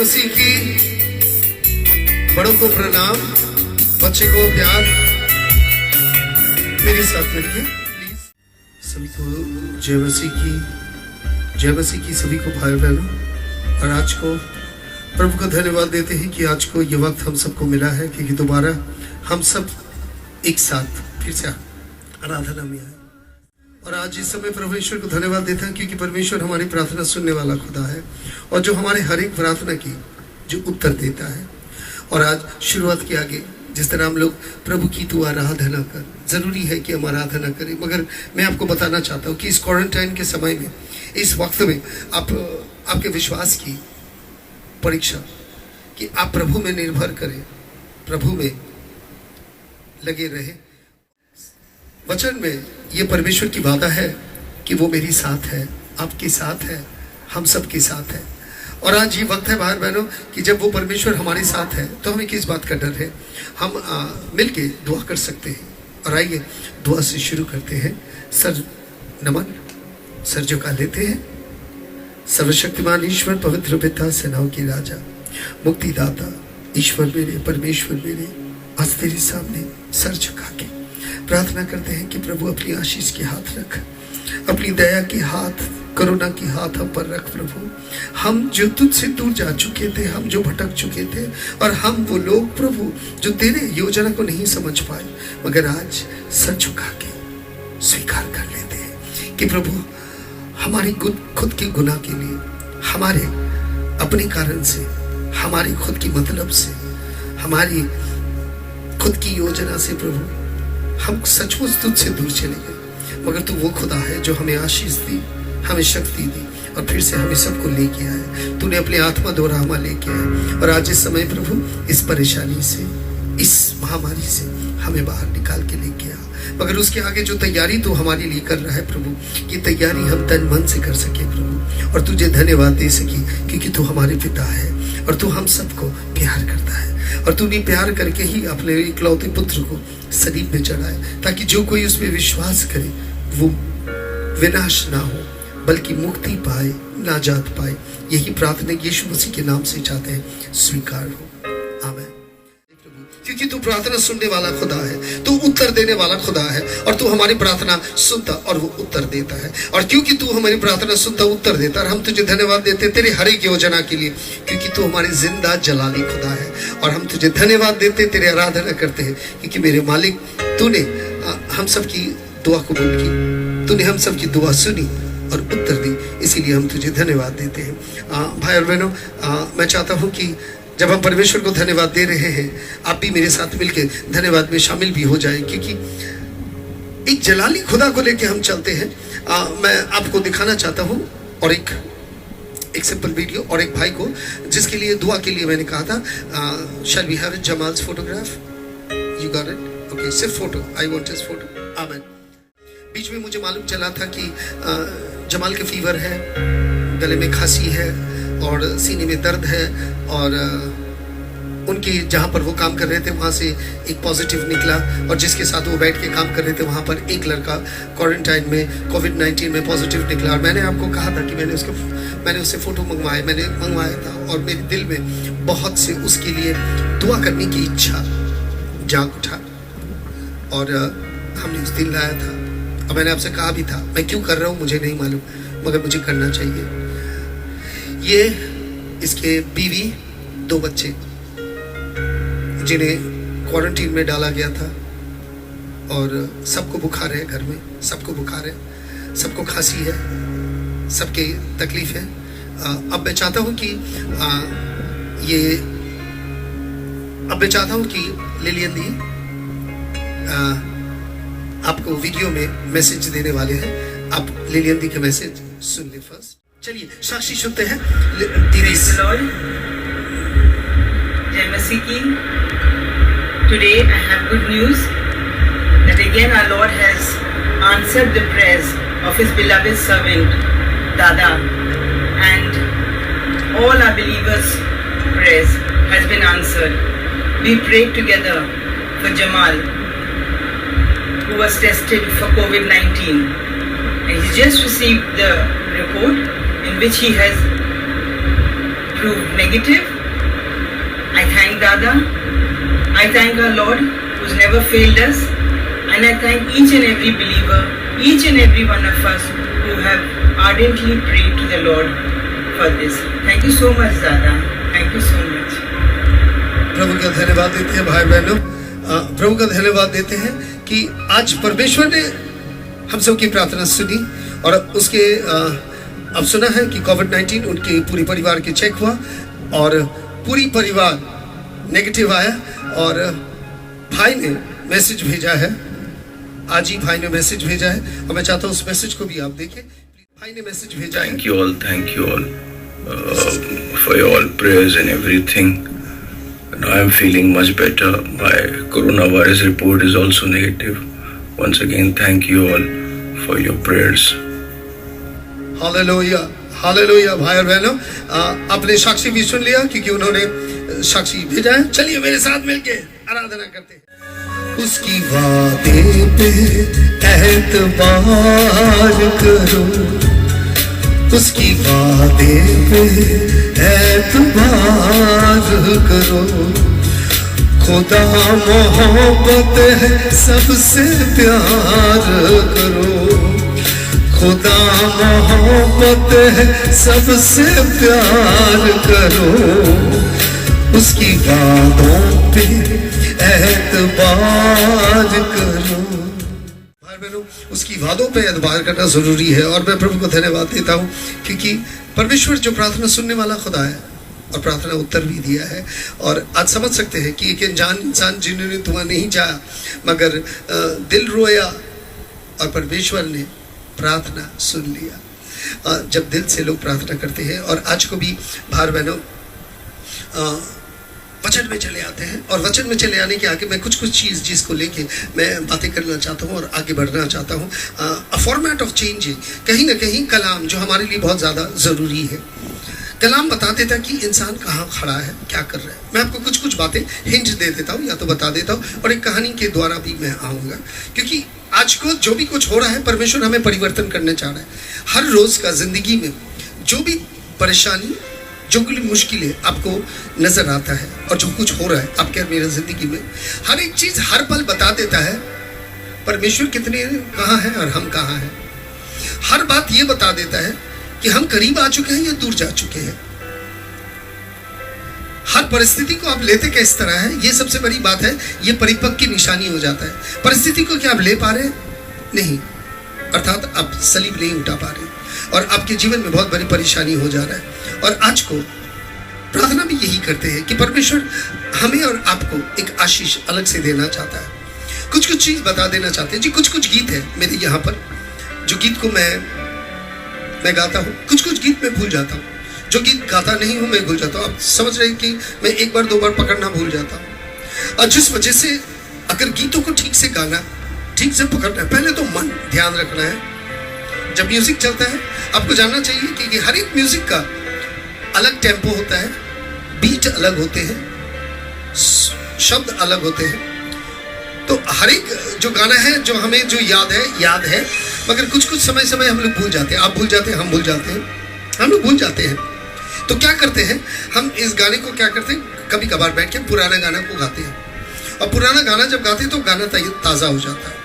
मसीह की। बड़ों को प्रणाम, बच्चे को प्यार। मेरे साथ मिलके प्लीज सभी को जय मसीह की, जय मसीह की सभी को भाई बहनों। और आज को प्रभु को धन्यवाद देते हैं कि आज को ये वक्त हम सबको मिला है, क्योंकि दोबारा हम सब एक साथ फिर से आराधना में आए। और आज इस समय परमेश्वर को धन्यवाद देता है, क्योंकि परमेश्वर हमारी प्रार्थना सुनने वाला खुदा है, और जो हमारे हर एक प्रार्थना की जो उत्तर देता है। और आज शुरुआत के आगे जिस तरह हम लोग प्रभु की तू आराधना कर, जरूरी है कि हम आराधना करें, मगर मैं आपको बताना चाहता हूँ कि इस क्वारंटाइन के समय में, इस वक्त में आपके विश्वास की परीक्षा कि आप प्रभु में निर्भर करें, प्रभु में लगे रहे। वचन में ये परमेश्वर की वादा है कि वो मेरी साथ है, आपके साथ है, हम सब के साथ है। और आज ये वक्त है भाई बहनों कि जब वो परमेश्वर हमारे साथ है तो हमें किस बात का डर है। हम मिलके दुआ कर सकते हैं। और आइए दुआ से शुरू करते हैं। सर नमन, सर झुका लेते हैं। सर्वशक्तिमान ईश्वर, पवित्र पिता, सेनाओं की राजा, मुक्तिदाता ईश्वर मेरे, परमेश्वर मेरे, आज तेरे सामने सर झुका के प्रार्थना करते हैं कि प्रभु अपनी आशीष के हाथ रख, अपनी दया के हाथ, करुणा की हाथ हम पर रख। प्रभु हम जो तुझसे दूर जा चुके थे, हम जो भटक चुके थे, और हम वो लोग प्रभु जो तेरे योजना को नहीं समझ पाए, मगर आज सर झुका के स्वीकार कर लेते हैं कि प्रभु हमारी खुद के गुनाह के लिए, हमारे अपने कारण से, हमारी खुद की मतलब से, हमारी खुद की योजना से प्रभु हम सचमुच तुझसे दूर चले गए, मगर तू वो खुदा है जो हमें आशीष दी, हमें शक्ति दी, और फिर से हमें सबको लेके आए। तूने अपने आत्मा द्वारा हमें लेके आए, और आज इस समय प्रभु इस परेशानी से, इस महामारी से हमें बाहर निकाल के लेके आ। मगर उसके आगे जो तैयारी तू हमारे लिए कर रहा है प्रभु, ये तैयारी हम तन मन से कर सके प्रभु, और तुझे धन्यवाद दे सकी, क्योंकि तू हमारे पिता है और तू हम सबको प्यार करता है। और तूने प्यार करके ही अपने इकलौते पुत्र को सलीब पे चढ़ाया, ताकि जो कोई उसमें विश्वास करे वो विनाश ना हो, बल्कि मुक्ति पाए, नाजात पाए। यही प्रार्थना यीशु मसीह के नाम से चाहते हैं, स्वीकार हो। आमीन। क्योंकि तू प्रार्थना सुनने वाला खुदा है, तू उत्तर देने वाला खुदा है, और तू हमारी प्रार्थना सुनता और वो उत्तर देता है। और क्योंकि तू हमारी प्रार्थना सुनता, उत्तर देता, और हम तुझे धन्यवाद देते तेरे हर एक योजना के लिए, क्योंकि तू हमारी जिंदा जलाली खुदा है। और हम तुझे धन्यवाद देते, तेरे आराधना करते हैं, क्योंकि मेरे मालिक तूने हम सब की दुआ कबूल की, तूने हम सब की दुआ सुनी और उत्तर दी, इसीलिए हम तुझे धन्यवाद देते हैं। भाई और बहनों, मैं चाहता हूँ कि जब हम परमेश्वर को धन्यवाद दे रहे हैं, आप भी मेरे साथ मिलकर धन्यवाद में शामिल भी हो जाए, क्योंकि एक जलाली खुदा को लेके हम चलते हैं। मैं आपको दिखाना चाहता हूँ, और एक सिंपल वीडियो, और एक भाई को जिसके लिए दुआ के लिए मैंने कहा था, shall we have Jamal's photograph? You got it? Okay, सिर्फ photo, I want his photo. आमीन। बीच में मुझे मालूम चला था कि जमाल के फीवर है, गले में खांसी है और सीने में दर्द है, और उनकी जहाँ पर वो काम कर रहे थे वहाँ से एक पॉजिटिव निकला, और जिसके साथ वो बैठ के काम कर रहे थे वहाँ पर एक लड़का क्वारंटाइन में कोविड-19 में पॉजिटिव निकला। और मैंने आपको कहा था कि मैंने उससे फ़ोटो मंगवाया था, और मेरे दिल में बहुत से उसके लिए दुआ करने की इच्छा जाग उठा, और हमने उस दिन लाया था। और मैंने आपसे कहा भी था, मैं क्यों कर रहा हूँ मुझे नहीं मालूम, मगर मुझे करना चाहिए। ये इसके बीवी, 2 बच्चे जिन्हें क्वारंटीन में डाला गया था, और सबको बुखार है, घर में सबको बुखार है, सबको खांसी है, सबके तकलीफ है। अब मैं चाहता हूँ कि लिलियन दी आपको वीडियो में मैसेज देने वाले हैं। आप लिलियन दी के मैसेज सुन ले फर्स्ट। चलिए साक्षी सुनते हैं। जय मसीह की। Today I have good news that again our Lord has answered the prayers of His beloved servant Dada, and all our believers' prayers has been answered. We prayed together for Jamal, who was tested for COVID-19, and he just received the report in which he has proved negative Dada, I thank our Lord who's never failed us, and I thank each and every believer, each and every one of us who have ardently prayed to the Lord for this. Thank you so much, Dada. Thank you so much. प्रभु का धन्यवाद देते हैं भाई बहनों, प्रभु का धन्यवाद देते हैं कि आज परमेश्वर ने हम सब की प्रार्थना सुनी और उसके अब सुना है कि कोविड-19 उनके पूरे परिवार के चेक हुआ और पूरी परिवार नेगेटिव आया और भाई ने मैसेज भेजा है, आज ही भाई ने मैसेज भेजा है और मैं चाहता हूँ उस मैसेज को भी आप देखें। भाई ने मैसेज भेजा है। Thank you all for your all prayers and everything. Now I am feeling much better. My coronavirus report is also negative. Once again, thank you all for your prayers. Hallelujah, hallelujah. भाई और बहनों, आपने साक्षी भी सुन लिया क्योंकि उन्होंने साक्षी भेजा है। चलिए मेरे साथ मिलके आराधना करते हैं। उसकी वादे पे एतबार करो, उसकी वादे पे एतबार करो। खुदा मोहब्बत है, सबसे प्यार करो। खुदा मोहब्बत है, सबसे प्यार करो। उसकी वादों पे एतबार करो। भाई बहनों, उसकी वादों पे एतबार करना जरूरी है और मैं प्रभु को धन्यवाद देता हूँ क्योंकि परमेश्वर जो प्रार्थना सुनने वाला खुदा है और प्रार्थना उत्तर भी दिया है। और आज समझ सकते हैं कि एक अनजान इंसान जिन्होंने दुआ नहीं चाहा मगर दिल रोया और परमेश्वर ने प्रार्थना सुन लिया। जब दिल से लोग प्रार्थना करते हैं और आज को भी भाई बहनों वचन में चले आते हैं और वचन में चले आने के आगे मैं कुछ चीज़ जिसको लेके मैं बातें करना चाहता हूँ और आगे बढ़ना चाहता हूँ। अ फॉर्मेट ऑफ चेंज है, कहीं ना कहीं कलाम जो हमारे लिए बहुत ज़्यादा ज़रूरी है। कलाम बता देता कि इंसान कहाँ खड़ा है, क्या कर रहा है। मैं आपको कुछ बातें हिंट दे देता हूँ या तो बता देता हूँ और एक कहानी के द्वारा भी मैं आऊँगा क्योंकि आज को जो भी कुछ हो रहा है परमेश्वर हमें परिवर्तन करने चाह रहा है। हर रोज़ का ज़िंदगी में जो भी परेशानी, जो भी मुश्किलें आपको नज़र आता है और जो कुछ हो रहा है आपके मेरे ज़िंदगी में, हर एक चीज़ हर पल बता देता है परमेश्वर कितने कहाँ हैं और हम कहाँ हैं। हर बात ये बता देता है कि हम करीब आ चुके हैं या दूर जा चुके हैं। हर परिस्थिति को आप लेते किस तरह है, ये सबसे बड़ी बात है। ये परिपक्व की निशानी हो जाता है। परिस्थिति को क्या आप ले पा रहे हैं? नहीं, अर्थात आप सलीब नहीं उठा पा रहे और आपके जीवन में बहुत बड़ी परेशानी हो जा रहा है। और आज को प्रार्थना भी यही करते हैं कि परमेश्वर हमें और आपको एक आशीष अलग से देना चाहता है। कुछ चीज़ बता देना चाहते हैं जी। कुछ गीत है मेरे यहाँ पर जो गीत को मैं गाता हूँ, कुछ गीत मैं भूल जाता हूँ। जो गीत गाता नहीं हूँ मैं भूल जाता हूँ। आप समझ रहे हैं कि मैं एक बार दो बार पकड़ना भूल जाता हूँ और जिस वजह से अगर गीतों को ठीक से गाना, ठीक से पकड़ना है, पहले तो मन ध्यान रखना है। जब म्यूजिक चलता है आपको जानना चाहिए कि हर एक म्यूजिक का अलग टेम्पो होता है, बीट अलग होते हैं, शब्द अलग होते हैं। तो हर एक जो गाना है जो हमें जो याद है मगर कुछ समय हम लोग भूल जाते हैं। आप भूल जाते हैं, हम भूल जाते हैं, हम लोग भूल जाते हैं। तो क्या करते हैं हम, इस गाने को क्या करते हैं, कभी कभार बैठ के पुराना गाना को गाते हैं और पुराना गाना जब गाते हैं तो गाना ताज़ा हो जाता है,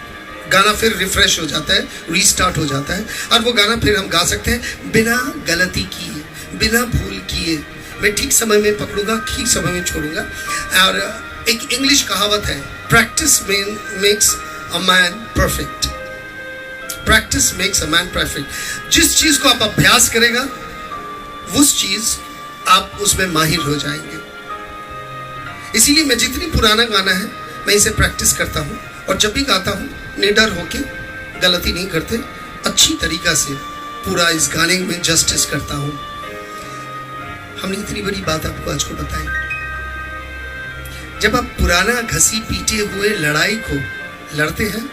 गाना फिर रिफ्रेश हो जाता है, रीस्टार्ट हो जाता है और वो गाना फिर हम गा सकते हैं बिना गलती किए, बिना भूल किए। मैं ठीक समय में पकड़ूंगा, ठीक समय में छोड़ूंगा। और एक इंग्लिश कहावत है, practice makes a man perfect. Practice makes a man perfect. जिस चीज़ को आप अभ्यास करेगा उस चीज़ आप उसमें माहिर हो जाएंगे। इसीलिए मैं जितनी पुराना गाना है मैं इसे प्रैक्टिस करता हूँ और जब भी गाता हूँ निडर होके, गलती नहीं करते, अच्छी तरीक़ा से पूरा इस गाने में जस्टिस करता हूँ। हमने इतनी बड़ी बात आपको आज को बताई। जब आप पुराना घसी पीटे हुए लड़ाई को लड़ते हैं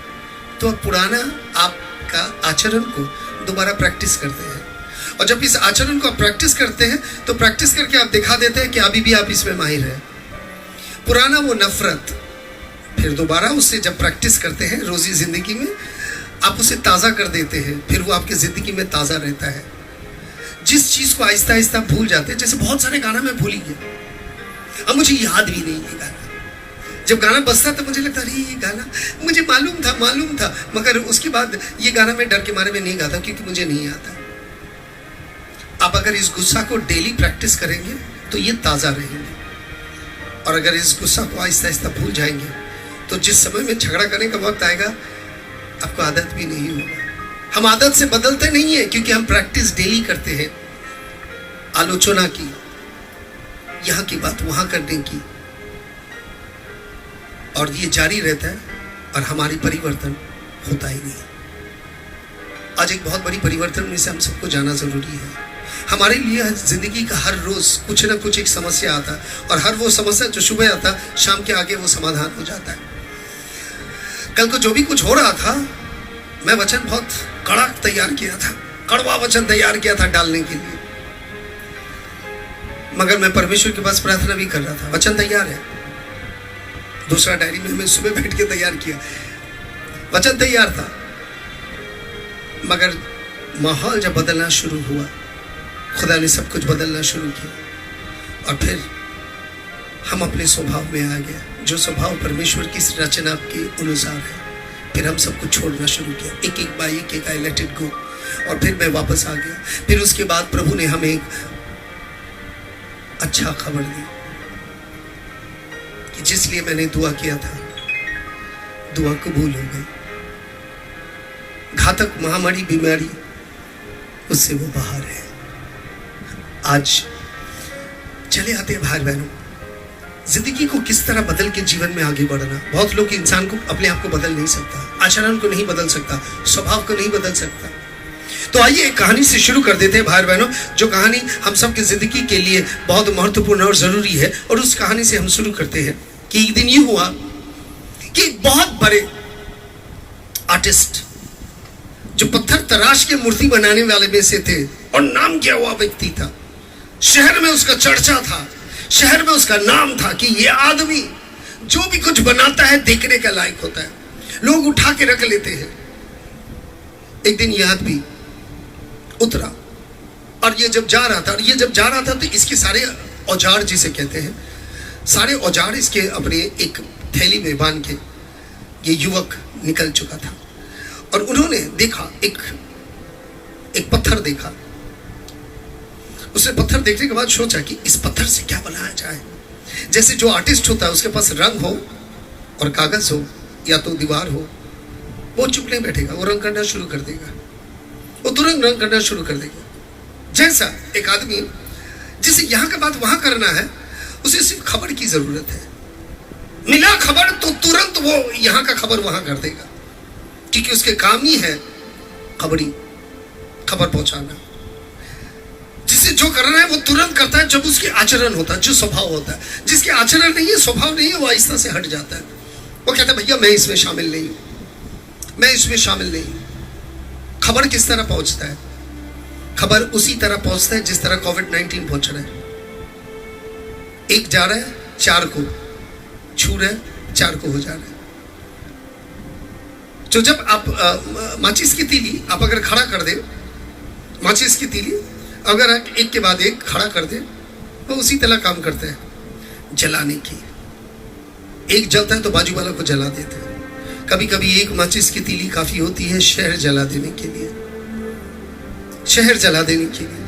तो आप पुराना आपका आचरण को दोबारा प्रैक्टिस करते हैं और जब इस आचरण को आप प्रैक्टिस करते हैं तो प्रैक्टिस करके आप दिखा देते हैं कि अभी भी आप इसमें माहिर हैं। पुराना वो नफरत फिर दोबारा उससे जब प्रैक्टिस करते हैं रोज़ी ज़िंदगी में आप उसे ताज़ा कर देते हैं, फिर वो आपकी ज़िंदगी में ताज़ा रहता है। जिस चीज़ को आहिस्ता आहिस्ता भूल जाते हैं, जैसे बहुत सारे गाना मैं भूल ही गया, अब मुझे याद भी नहीं ये गाना। जब गाना बजता तो मुझे लगता अरे ये गाना मुझे मालूम था, मगर उसके बाद ये गाना मैं डर के मारे में नहीं गाता क्योंकि मुझे नहीं आता। आप अगर इस गुस्सा को डेली प्रैक्टिस करेंगे तो ये ताज़ा रहेंगे, और अगर इस गुस्सा को आहिस्ता आहिस्ता भूल जाएंगे तो जिस समय में झगड़ा करने का वक्त आएगा आपको आदत भी नहीं होगा। हम आदत से बदलते नहीं है क्योंकि हम प्रैक्टिस डेली करते हैं आलोचना की, यहाँ की बात वहाँ करने की, और ये जारी रहता है और हमारी परिवर्तन होता ही नहीं। आज एक बहुत बड़ी परिवर्तन में से हम सबको जाना जरूरी है। हमारे लिए जिंदगी का हर रोज कुछ ना कुछ एक समस्या आता है, और हर वो समस्या जो सुबह आता शाम के आगे वो समाधान हो जाता है। कल को जो भी कुछ हो रहा था, मैं वचन बहुत कड़ा तैयार किया था, कड़वा वचन तैयार किया था डालने के लिए, मगर मैं परमेश्वर के पास प्रार्थना भी कर रहा था। वचन तैयार है, दूसरा डायरी में मैं सुबह बैठ के तैयार किया, वचन तैयार था, मगर माहौल जब बदलना शुरू हुआ, खुदा ने सब कुछ बदलना शुरू किया, और फिर हम अपने स्वभाव में आ गए, जो स्वभाव परमेश्वर की रचना के अनुसार है। फिर हम सब कुछ छोड़ना शुरू किया, एक एक बाई एक आई लेट इट गो, और फिर मैं वापस आ गया। फिर उसके बाद प्रभु ने हमें एक अच्छा खबर दी कि जिस लिए मैंने दुआ किया था, दुआ कबूल हो गई। घातक महामारी बीमारी उससे वो बाहर है। आज चले आते हैं भाई बहनों, जिंदगी को किस तरह बदल के जीवन में आगे बढ़ना। बहुत लोग इंसान को अपने आप को बदल नहीं सकता, आचरण को नहीं बदल सकता, स्वभाव को नहीं बदल सकता। तो आइए एक कहानी से शुरू कर देते हैं भाई बहनों, जो कहानी हम सबकी जिंदगी के लिए बहुत महत्वपूर्ण और जरूरी है। और उस कहानी से हम शुरू करते हैं कि एक दिन ये हुआ कि एक बहुत बड़े आर्टिस्ट जो पत्थर तराश के मूर्ति बनाने वाले में से थे और नाम किया हुआ व्यक्ति था, शहर में उसका चर्चा था, शहर में उसका नाम था कि ये आदमी जो भी कुछ बनाता है देखने का लायक होता है, लोग उठा के रख लेते हैं। एक दिन यह आदमी उतरा और ये जब जा रहा था तो इसके सारे औजार जिसे कहते हैं, सारे औजार इसके अपने एक थैली में बांध के ये युवक निकल चुका था। और उन्होंने देखा एक पत्थर देखा। उसने पत्थर देखने के बाद सोचा कि इस पत्थर से क्या बनाया जाए। जैसे जो आर्टिस्ट होता है उसके पास रंग हो और कागज हो या तो दीवार हो, वो चुप नहीं बैठेगा, वो रंग करना शुरू कर देगा, वो तुरंत रंग करना शुरू कर देगा। जैसा एक आदमी जिसे यहाँ का बात वहां करना है, उसे सिर्फ खबर की जरूरत है, मिला खबर तो तुरंत वो यहाँ का खबर वहां कर देगा, क्योंकि उसके काम ही है खबर पहुंचाना। जिसे जो करना है वो तुरंत करता है जब उसके आचरण होता है, जो स्वभाव होता है। जिसके आचरण नहीं है, स्वभाव नहीं है, वो आहिस्ता से हट जाता है। वो कहता है भैया मैं इसमें शामिल नहीं हूं, मैं इसमें शामिल नहीं हूं। खबर किस तरह पहुंचता है? खबर उसी तरह पहुंचता है जिस तरह कोविड-19 पहुंच रहा है। एक जा रहा है, 4 को छू रहा है, 4 को हो जा रहा है। तो जब आप माचिस की तीली आप अगर खड़ा कर दे, माचिस की तीली अगर एक के बाद एक खड़ा कर दे, तो उसी तरह काम करते हैं जलाने की। एक जलता है तो बाजू वाला को जला देते हैं। कभी कभी एक माचिस की तीली काफी होती है शहर जला देने के लिए, शहर जला देने के लिए।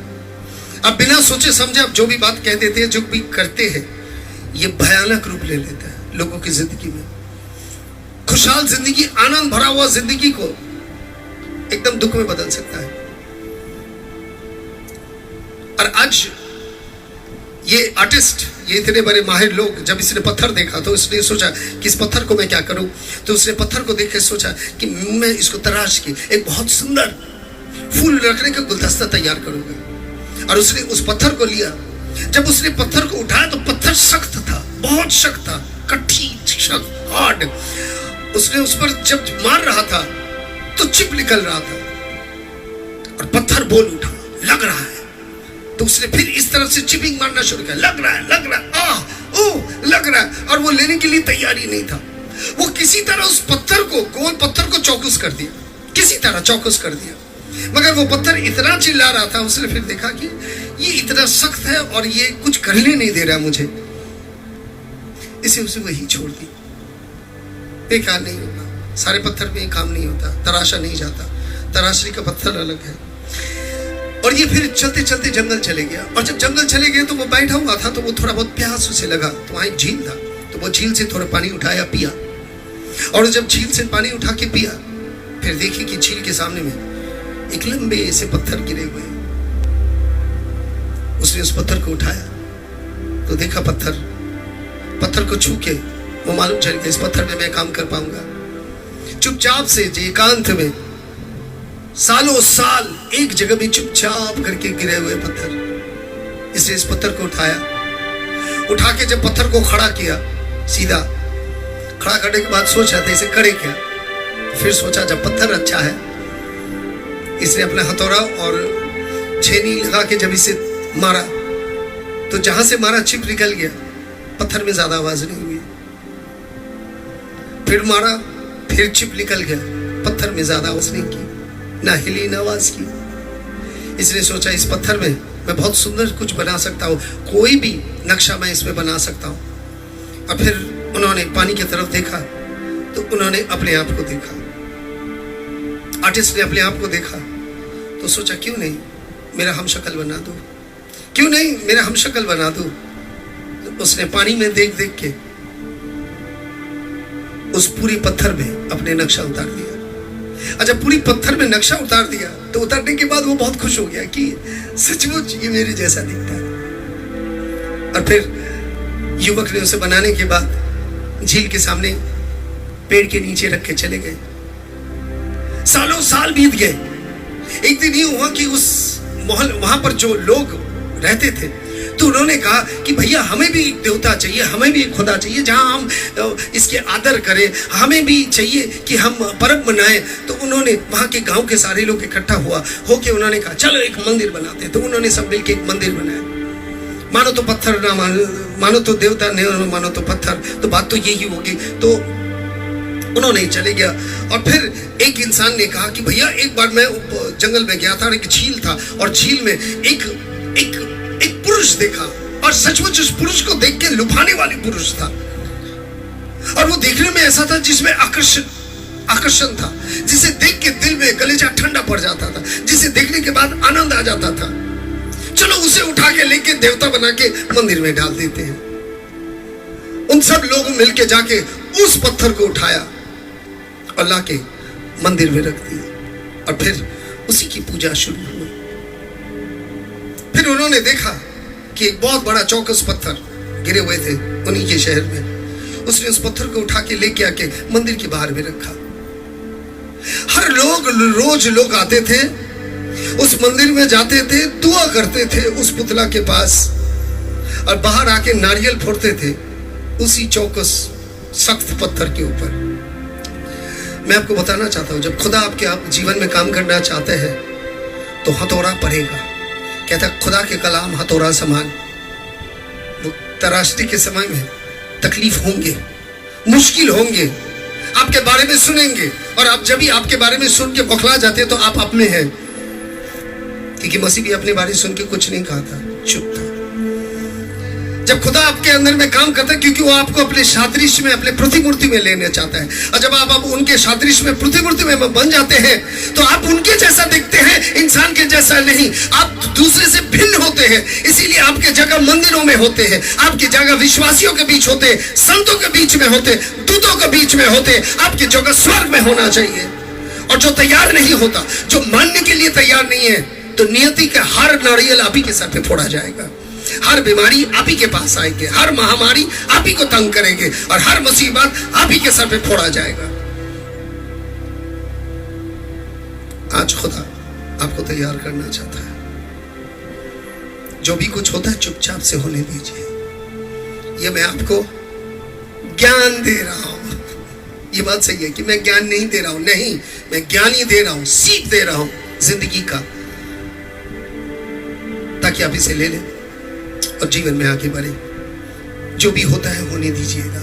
अब बिना सोचे समझे आप जो भी बात कह देते हैं, जो भी करते हैं, ये भयानक रूप ले लेता है लोगों की जिंदगी में। खुशहाल जिंदगी, आनंद भरा हुआ जिंदगी को एकदम दुख में बदल सकता है। और आज ये आर्टिस्ट, ये इतने बड़े माहिर लोग, जब इसने पत्थर देखा तो इसने सोचा कि इस पत्थर को मैं क्या करूं। तो उसने पत्थर को देख के सोचा कि मैं इसको तराश के एक बहुत सुंदर फूल रखने का गुलदस्ता तैयार करूंगा। और उसने उस पत्थर को लिया। जब उसने पत्थर को उठाया तो पत्थर सख्त था, बहुत सख्त था, कठिन, सख्त, हार्ड। उसने उस पर जब मार रहा था तो चिप निकल रहा था और पत्थर बोल उठा, लग रहा है। तो उसने फिर इस तरह से चिपिंग मारना शुरू किया, लग रहा है, लग रहा है, लग रहा है। और वो लेने के लिए तैयार ही नहीं था। वो किसी तरह उस पत्थर को, गोल पत्थर को चौकस कर दिया, किसी तरह चौकस कर दिया। मगर वो पत्थर इतना चिल्ला रहा था, उसने फिर देखा कि ये इतना सख्त है और ये कुछ करने नहीं दे रहा मुझे। इसे उसे वही छोड़ दी। बेकार नहीं होगा, सारे पत्थर में काम नहीं होता, तराशा नहीं जाता, तराशरी का पत्थर अलग है। और ये फिर चलते चलते जंगल चले गया, और जब जंगल चले गए तो वो बैठा हुआ था, तो वो थोड़ा बहुत प्यास उसे लगा, तो वहां एक झील था, तो वो झील से थोड़ा पानी उठाया, पिया। और जब झील से पानी उठा के पिया, फिर देखी कि झील के सामने में एक लंबे से पत्थर गिरे हुए हैं। उसने उस पत्थर को उठाया तो देखा पत्थर को छू के वो मालूम चल गया इस पत्थर में मैं काम कर पाऊंगा। चुपचाप से एकांत में सालों साल एक जगह में चुपचाप करके गिरे हुए पत्थर, इसने इस पत्थर को उठा के जब पत्थर को खड़ा किया, सीधा खड़ा करने के बाद सोचा था इसे करे क्या। फिर सोचा जब पत्थर अच्छा है, इसने अपना हथौड़ा और छेनी लगा के जब इसे मारा तो जहां से मारा चिप निकल गया, पत्थर में ज्यादा आवाज नहीं हुई। फिर मारा, फिर चिप निकल गया, पत्थर में ज्यादा आवाज नहीं की, ना हिली ना आवाज की। इसने सोचा इस पत्थर में मैं बहुत सुंदर कुछ बना सकता हूँ, कोई भी नक्शा मैं इसमें बना सकता हूँ। और फिर उन्होंने पानी की तरफ देखा तो उन्होंने अपने आप को देखा, आर्टिस्ट ने अपने आप को देखा तो सोचा क्यों नहीं मेरा हमशक्ल बना दो, क्यों नहीं मेरा हमशक्ल बना दो। तो उसने पानी में देख देख के उस पूरी पत्थर में अपने नक्शा उतार दिया। अच्छा, पूरी पत्थर में नक्शा उतार दिया तो उतारने के बाद वो बहुत खुश हो गया कि सचमुच ये मेरे जैसा दिखता है। और फिर युवक ने उसे बनाने के बाद झील के सामने पेड़ के नीचे रख के चले गए। सालों साल बीत गए। एक दिन ये हुआ कि उस मोहल्ले वहां पर जो लोग रहते थे तो उन्होंने कहा कि भैया हमें भी एक देवता चाहिए, हमें भी एक खुदा चाहिए जहां हम इसके आदर करें, हमें भी चाहिए कि हम पर्व मनाएं। तो उन्होंने वहां के गांव के सारे लोग इकट्ठा होके उन्होंने कहा चलो एक मंदिर बनाते हैं। तो उन्होंने सब मिलकर एक मंदिर बनाया। मानो तो पत्थर ना मानो तो देवता, नहीं मानो तो पत्थर, तो बात तो यही होगी। तो उन्होंने चले गया। और फिर एक इंसान ने कहा कि भैया एक बार मैं जंगल में गया था और एक झील था, और झील में एक पुरुष देखा, और सचमुच उस पुरुष को देख के लुभाने वाली पुरुष था। और वो देखने में ऐसा था जिसमें आकर्षण था, जिसे देख के दिल में कलेजा ठंडा पड़ जाता था, जिसे देखने के बाद आनंद आ जाता था। चलो उसे उठा के लेके देवता बना के मंदिर में डाल देते हैं। उन सब लोगों मिलके जाके उस पत्थर को उठाया और लाके मंदिर में रख दिया, और फिर उसी की पूजा शुरू हुई। फिर उन्होंने देखा कि एक बहुत बड़ा चौकस पत्थर गिरे हुए थे उन्हीं के शहर में। उसने उस पत्थर को उठा के लेके आके मंदिर के बाहर में रखा। हर रोज लोग आते थे, उस मंदिर में जाते थे, दुआ करते थे उस पुतला के पास, और बाहर आके नारियल फोड़ते थे उसी चौकस सख्त पत्थर के ऊपर। मैं आपको बताना चाहता हूं, जब खुदा आपके जीवन में काम करना चाहते हैं तो हथौड़ा पड़ेगा। कहता खुदा के कलाम हथौड़ा समान। वो तराशने के समय में तकलीफ होंगे, मुश्किल होंगे, आपके बारे में सुनेंगे, और आप जब भी आपके बारे में सुन के बौखला जाते हैं तो आप अपने हैं। क्योंकि मसीह भी अपने बारे में सुन के कुछ नहीं कहा था, चुप था। जब खुदा आपके अंदर में काम करता है, क्योंकि वो आपको अपने सादृश्य में, अपने प्रतिमूर्ति में लेना चाहता है, और जब आप उनके सादृश्य में, प्रतिमूर्ति में बन जाते हैं तो आप उनके जैसा दिखते हैं, इंसान के जैसा नहीं। आप दूसरे से भिन्न होते हैं। इसीलिए आपके जगह मंदिरों में होते हैं, आपकी जगह विश्वासियों के बीच होते, संतों के बीच में होते, दूतों के बीच में होते। आपकी जगह स्वर्ग में होना चाहिए। और जो तैयार नहीं होता, जो मानने के लिए तैयार नहीं है, तो नियति का हर नारियल आप ही के सर पे फोड़ा जाएगा। हर बीमारी आप ही के पास आएगी, हर महामारी आप ही को तंग करेंगे, और हर मुसीबत आप ही के सर पे फोड़ा जाएगा। आज खुदा आपको तैयार करना चाहता है। जो भी कुछ होता है चुपचाप से होने दीजिए। ये मैं आपको ज्ञान दे रहा हूं। ये बात सही है कि मैं ज्ञान नहीं दे रहा हूं, नहीं, मैं ज्ञान ही दे रहा हूं, सीख दे रहा हूं जिंदगी का, ताकि आप इसे ले लें और जीवन में आगे बढ़े। जो भी होता है होने दीजिएगा,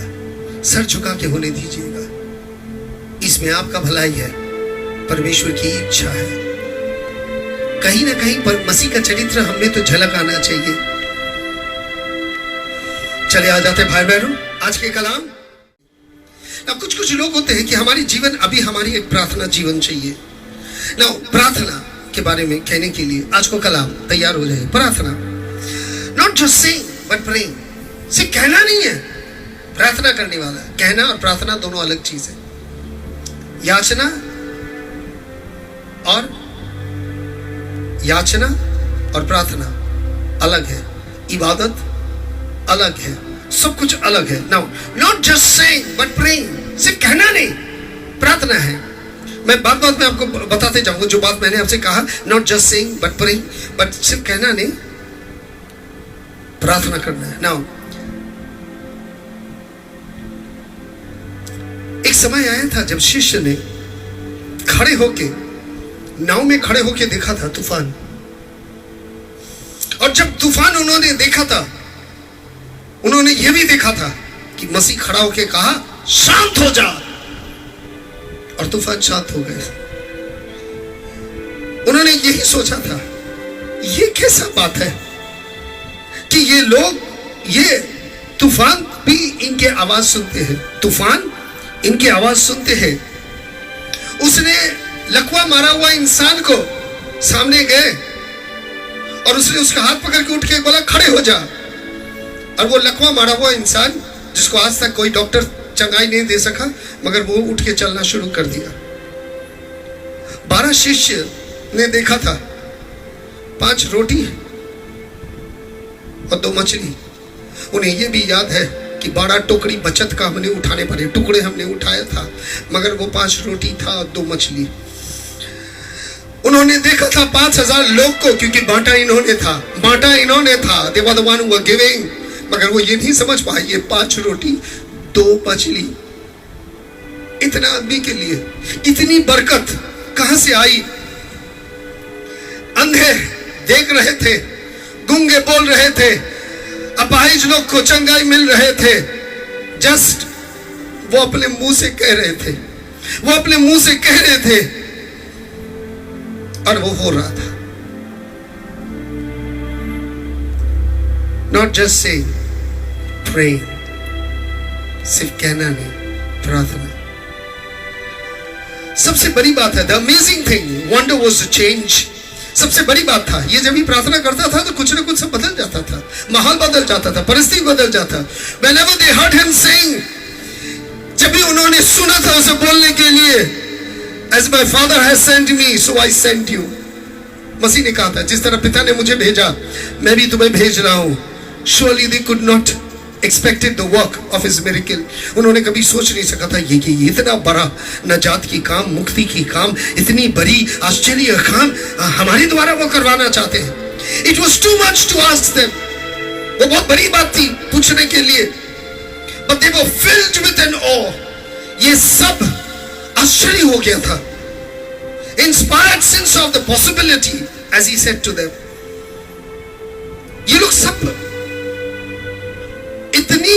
सर झुका के होने दीजिएगा। इसमें आपका भलाई है, परमेश्वर की इच्छा है। कहीं ना कहीं पर मसीह का चरित्र हमें तो झलक आना चाहिए। चले आ जाते भाई बहनों, आज के कलाम। अब कुछ लोग होते हैं कि हमारी जीवन अभी हमारी एक प्रार्थना जीवन चाहिए ना। प्रार्थना के बारे में कहने के लिए आज को कलाम तैयार हो जाए। प्रार्थना, not just saying but praying. सिर्फ कहना नहीं है प्रार्थना करने वाला, कहना और प्रार्थना दोनों अलग चीज है। याचना और प्रार्थना अलग है, इबादत अलग है, सब कुछ अलग है। Now not just saying but praying, सिर्फ कहना नहीं, प्रार्थना है। मैं बात में आपको बताते जाऊंगा जो बात मैंने आपसे कहा, not just saying but praying, but सिर्फ कहना नहीं, प्रार्थना करना है। नाउ एक समय आया था जब शिष्य ने खड़े होके नाव में खड़े होके देखा था तूफान, और जब तूफान उन्होंने देखा था, उन्होंने यह भी देखा था कि मसीह खड़ा होके कहा शांत हो जा, और तूफान शांत हो गए। उन्होंने यही सोचा था, ये कैसा बात है कि ये लोग, ये तूफान भी इनके आवाज सुनते हैं, तूफान इनकी आवाज सुनते हैं। उसने लकवा मारा हुआ इंसान को सामने गए और उसने उसका हाथ पकड़ के उठ के बोला खड़े हो जा, और वो लकवा मारा हुआ इंसान जिसको आज तक कोई डॉक्टर चंगाई नहीं दे सका, मगर वो उठ के चलना शुरू कर दिया। 12 शिष्य ने देखा था 5 रोटी और 2 मछली। उन्हें यह भी याद है कि 12 टोकरी बचत का हमने उठाने पड़े, टुकड़े हमने उठाया था, मगर वो 5 रोटी था और 2 मछली। उन्होंने देखा था 5000 लोग को, क्योंकि बांटा इन्होंने था, they were the one who were giving, मगर वो ये नहीं समझ पाए ये 5 रोटी 2 मछली इतना आदमी के लिए इतनी बरकत कहां से आई। अंधे देख रहे थे, गूंगे बोल रहे थे, अपाहिज लोग को चंगाई मिल रहे थे, जस्ट वो अपने मुंह से कह रहे थे और वो हो रहा था। नॉट जस्ट से प्रे, सिर्फ कहना नहीं, प्रार्थना। सबसे बड़ी बात है, the amazing thing, wonder was the change. सबसे बड़ी बात था, ये जब भी प्रार्थना करता था तो कुछ ना कुछ सब बदल जाता था, माहौल बदल जाता था, परिस्थिति बदल जाता। Whenever they heard him sing, जब भी उन्होंने सुना था उसे बोलने के लिए, as my father has sent me, so I sent you। मसीह ने कहा था जिस तरह पिता ने मुझे भेजा मैं भी तुम्हें भेज रहा हूं। Surely they could not expected the work of his miracle। उन्होंने कभी सोच नहीं सका था ये कि इतना बड़ा नजात की काम, मुक्ति की काम, इतनी बड़ी आश्चर्य काम हमारे द्वारा वो करवाना चाहते हैं। It was too much to ask them। वो बहुत बड़ी बात थी पूछने के लिए, but they were filled with an awe। ये सब आश्चर्य हो गया था। Inspired sense of the possibility, as he said to them। ये लोग सब इतनी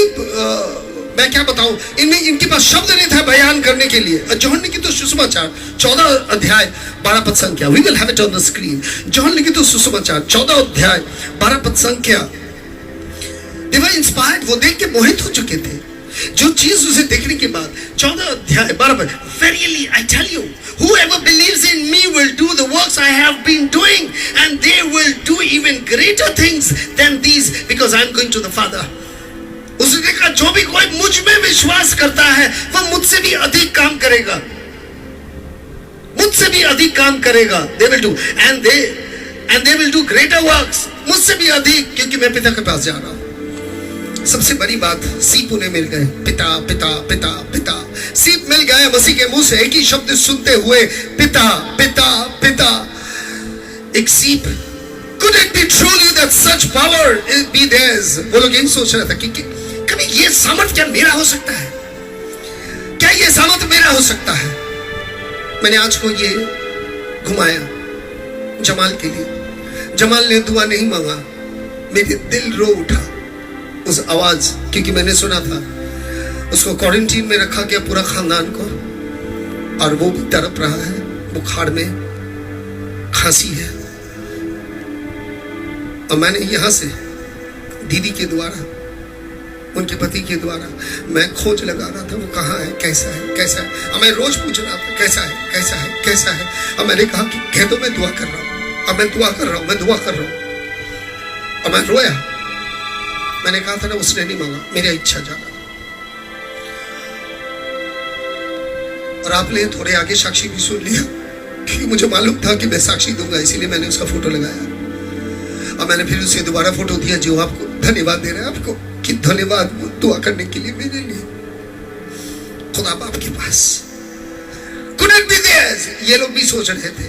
मैं क्या बताऊं, इनमें इनके पास शब्द नहीं था बयान करने के लिए। जॉन लिखित तो सुसमाचार 14 अध्याय 12 पद संख्या, we will have it on the screen। John लिखित तो सुसमाचार 14 अध्याय 12 पद संख्या। they were inspired, वो देख के मोहित हो चुके थे। जो चीज उसे देखने के बाद 14 अध्याय 12 पद, verily I tell you, whoever believes in me will do the works I have been doing, and they will do even greater things than these, because I am going to the Father। उसने कहा जो भी कोई मुझ में विश्वास करता है वह मुझसे भी अधिक काम करेगा, मुझसे भी अधिक काम करेगा। they will do and they will do greater works, मुझसे भी अधिक, क्योंकि मैं पिता के पास जा रहा हूं। सबसे बड़ी बात, सीप उन्हें मिल गए, पिता पिता पिता पिता। सीप मिल गए मसीह के मुंह से एक ही शब्द सुनते हुए, पिता पिता पिता। एक सीप, could it be truly that such power be theirs? वो लोग यही सोच रहे थे कि कभी ये सामर्थ क्या मेरा हो सकता है, क्या ये सामर्थ मेरा हो सकता है। मैंने आज को ये घुमाया जमाल के लिए। जमाल ने दुआ नहीं मांगा, मेरे दिल रो उठा उस आवाज, क्योंकि मैंने सुना था उसको क्वारंटीन में रखा गया पूरा खानदान को, और वो भी तड़प रहा है, बुखार में, खांसी है। और मैंने यहां से दीदी के द्वारा उनके पति के द्वारा मैं खोज लगा रहा था, वो कहाँ है, कैसा है, कैसा है। अब मैं रोज पूछ रहा था कैसा है, कैसा है, कैसा है। अब मैंने कहा कि कह दो मैं दुआ कर रहा हूँ, अब मैं दुआ कर रहा हूँ, मैं दुआ कर रहा हूँ। अब मैं रोया। मैंने कहा था ना, उसने नहीं मांगा, मेरी इच्छा जाना। और आपने थोड़े आगे साक्षी भी सुन लिया, क्योंकि मुझे मालूम था कि मैं साक्षी दूंगा, इसीलिए मैंने उसका फोटो लगाया। और मैंने फिर उसे दोबारा फोटो दिया, जो आपको धन्यवाद दे रहे हैं आपको कि धन्यवाद दुआ करने के लिए मेरे लिए। खुदा बाप के पास could it be theirs? ये लोग भी सोच रहे थे,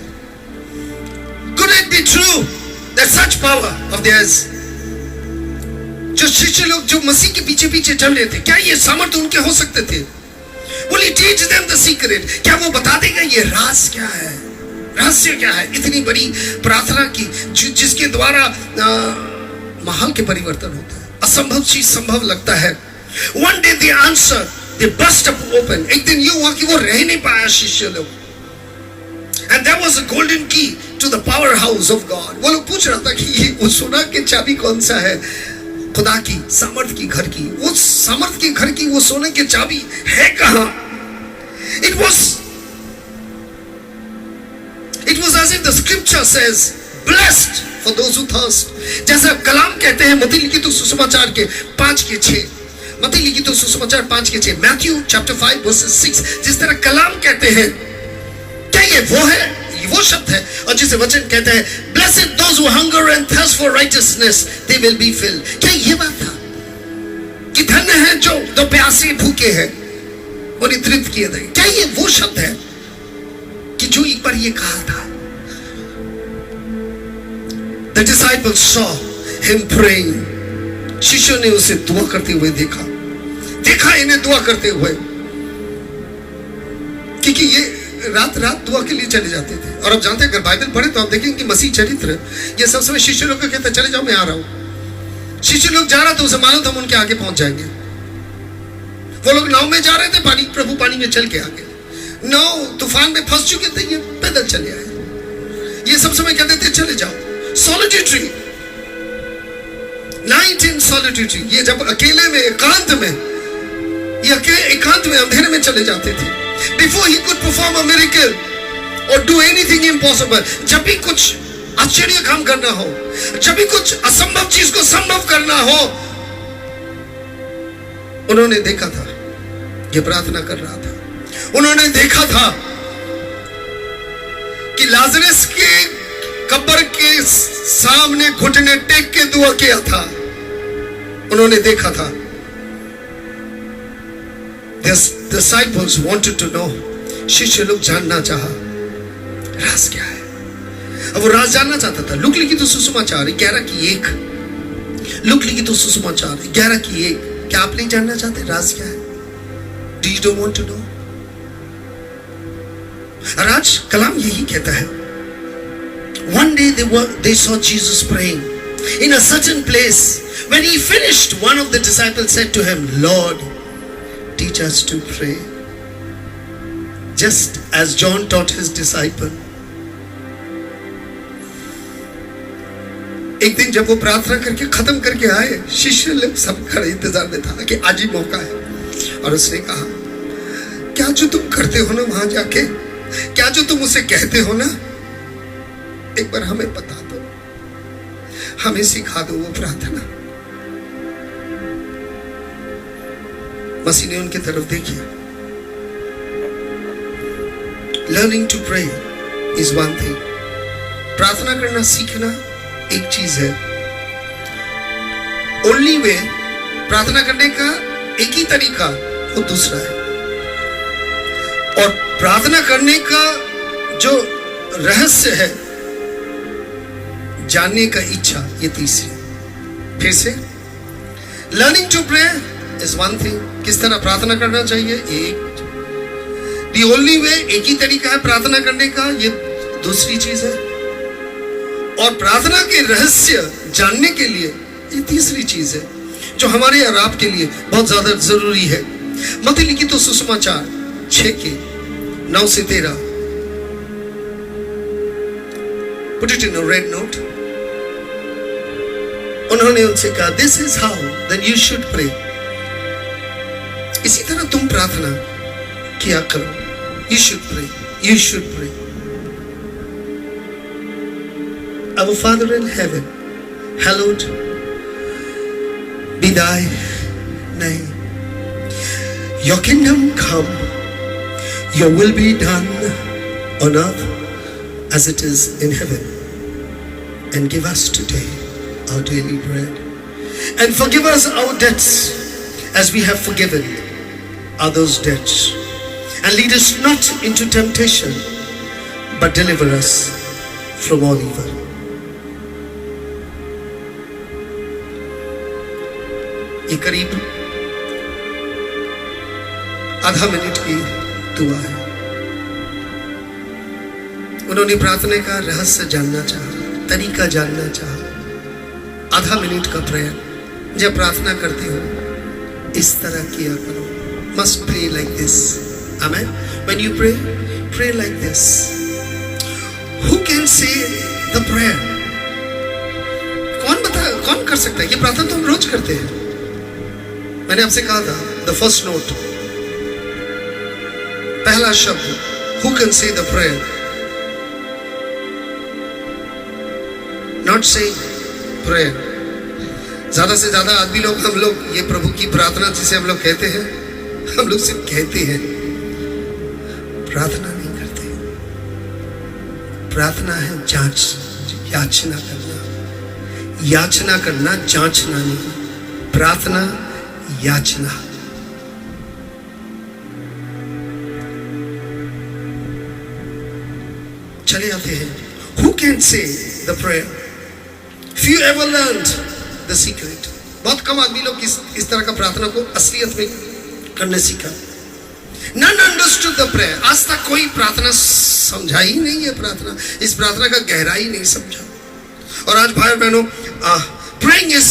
could it be true that such power of theirs, जो शिष्य लोग जो मसीह के पीछे पीछे चल रहे थे, क्या ये सामर्थ्य उनके हो सकते थे? Will he teach them the secret? क्या वो बता देगा ये राज क्या है, रहस्य क्या है इतनी बड़ी प्रार्थना की, जिसके द्वारा महल के परिवर्तन होता है, असंभव चीज संभव लगता है। One day the answer, they burst up open. एक दिन ये हुआ कि वो रह नहीं पाया शिष्य लोग। And there was a golden key to the powerhouse of God. वो लोग पूछ रहा था कि ये वो सोना के चाबी कौन सा है, खुदा की सामर्थ की घर की, वो सामर्थ के घर की वो सोने की चाबी है कहाँ? It was as if the scripture says, blessed for those who thirst. जैसा कलाम कहते हैं मत्ती लिखित सुसमाचार के 5:6, मत्ती लिखित सुसमाचार 5:6, मैथ्यू चैप्टर 5 वर्सेस 6, जिस तरह कलाम कहते हैं, क्या ये वो है, ये वो शब्द है? और जिसे वचन कहते हैं, blessed those who hunger and thirst for righteousness, they will be filled. क्या ये बात था कि धन्य है जो प्यासे भूखे हैं और तृप्त किए गए? क्या ये वो शब्द है कि जो एक बार ये कहा था? The disciples saw him praying. शिष्यों ने उसे दुआ करते हुए देखा इन्हें दुआ करते हुए, क्योंकि ये रात रात दुआ के लिए चले जाते थे। और अब जानते हैं, अगर बाइबल पढ़े तो आप देखेंगे कि मसीह चरित्र ये सब समय शिष्य लोग को कहते चले जाओ मैं आ रहा हूं। शिष्य लोग जा रहा था, उसे मालूम था हम उनके आगे पहुंच जाएंगे। वो लोग नाव में जा रहे थे, प्रभु पानी में चल के आगे, नाव तूफान में फंस चुके थे, ये पैदल चले आए। ये सब समय कहते थे चले जाओ। सॉलिट्यूड नाइट इन सॉलिट्यूड, ये जब अकेले में एकांत में, ये एकांत में अंधेरे में चले जाते थे। Before he could perform a miracle और डू एनीथिंग इम्पॉसिबल, जब भी कुछ आश्चर्य काम करना हो, जब भी कुछ असंभव चीज को संभव करना हो, उन्होंने देखा था ये प्रार्थना कर रहा था। उन्होंने देखा था कि लाजरस के कब्र के सामने घुटने टेक के दुआ किया था। उन्होंने देखा था। The disciples wanted to know, शिष्य लोग जानना चाहा राज क्या है। अब वो राज जानना चाहता था। लूक लिखित सुसमाचार 11:1, लूक लिखित सुसमाचार 11:1, क्या आप नहीं जानना चाहते राज क्या है? Do you don't want to know? और आज कलाम यही कहता है। One day they saw Jesus praying in a certain place. When he finished, one of the disciples said to him, Lord, teach us to pray, just as John taught his disciple. एक दिन जब वो प्रार्थना करके खत्म करके आए, शिष्य लोग सब खड़े इंतजार में था कि आज ही मौका है। और उसने कहा, क्या जो तुम करते हो ना वहां जाके, क्या जो तुम उसे कहते हो ना, एक बार हमें बता दो, हमें सिखा दो वो प्रार्थना। मसीह ने उनकी तरफ देखी। Learning to pray is one thing, प्रार्थना करना सीखना एक चीज है। ओनली वे, प्रार्थना करने का एक ही तरीका वो दूसरा है, और प्रार्थना करने का जो रहस्य है, जानने का इच्छा, ये तीसरी। फिर से, learning to pray is one thing, किस तरह प्रार्थना करना चाहिए, एक। दी ओनली वे, एक ही तरीका है प्रार्थना करने का, ये दूसरी चीज है। और प्रार्थना के रहस्य जानने के लिए ये तीसरी चीज है, जो हमारे और आपके लिए बहुत ज्यादा जरूरी है। मत्ती लिखित सुसमाचार 6:9-13, Put it in a red note. उन्होंने उनसे कहा, This is how that you should pray. इसी तरह तुम प्रार्थना किया करो. You should pray. You should pray. Our Father in heaven, hallowed be thy name. Your kingdom come, your will be done on earth as it is in heaven. And give us today our daily bread. And forgive us our debts as we have forgiven others' debts. And lead us not into temptation, but deliver us from all evil. ये करीब आधा minute की दुआ है. उन्होंने प्रार्थना का रहस्य जानना चाहा, तरीका जानना चाहा. आधा मिनट का प्रेयर. जब प्रार्थना करते हो इस तरह किया करो. Must pray like this. Amen. When you pray, pray like this. Who can say the prayer? कौन कर सकता है? ये प्रार्थना तो हम रोज करते हैं. मैंने आपसे कहा था, the first note, पहला शब्द, who can say the prayer? Not say prayer. ज्यादा से ज्यादा आदमी लोग, हम लोग ये प्रभु की प्रार्थना जिसे हम लोग कहते हैं, हम लोग सिर्फ कहते हैं, प्रार्थना नहीं करते. प्रार्थना है जांच, याचना करना. याचना करना, जांचना नहीं. प्रार्थना याचना. चले आते हैं. Who can say the prayer? Few ever learned the secret. बहुत कम आदमी लोग इस तरह का प्रार्थना को असलियत में करने सीखा. None understood the prayer. आज तक कोई प्रार्थना समझा ही नहीं है. प्रार्थना, इस प्रार्थना का गहराई नहीं समझा. और आज भाई बहनों, praying is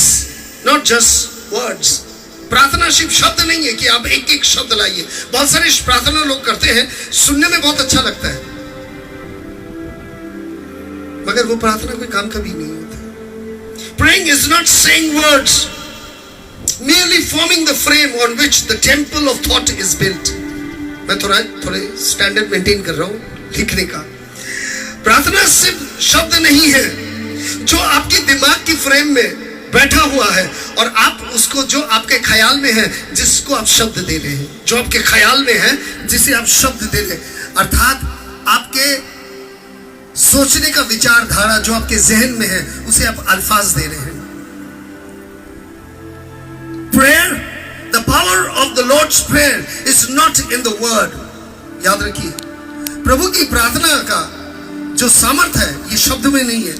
not just words. प्रार्थना सिर्फ शब्द नहीं है कि आप एक एक शब्द लाइए. बहुत सारे प्रार्थना लोग करते हैं, सुनने में बहुत अच्छा लगता है, मगर वो प्रार्थना कोई काम का भी नहीं होता. Praying is not saying words, merely forming the frame on which the temple of thought is built. मैं थोड़े स्टैंडर्ड मेंटेन कर रहा हूं लिखने का. प्रार्थना सिर्फ शब्द नहीं है जो आपके दिमाग की फ्रेम में बैठा हुआ है और आप उसको, जो आपके ख्याल में है, जिसको आप शब्द दे रहे हैं, जो आपके ख्याल में है, जिसे आप शब्द दे रहे हैं, अर्थात आपके सोचने का विचारधारा जो आपके जहन में है, उसे आप अल्फाज दे रहे हैं. Prayer, the power of the Lord's prayer is not in the word. याद रखिए, प्रभु की प्रार्थना का जो सामर्थ्य है ये शब्द में नहीं है.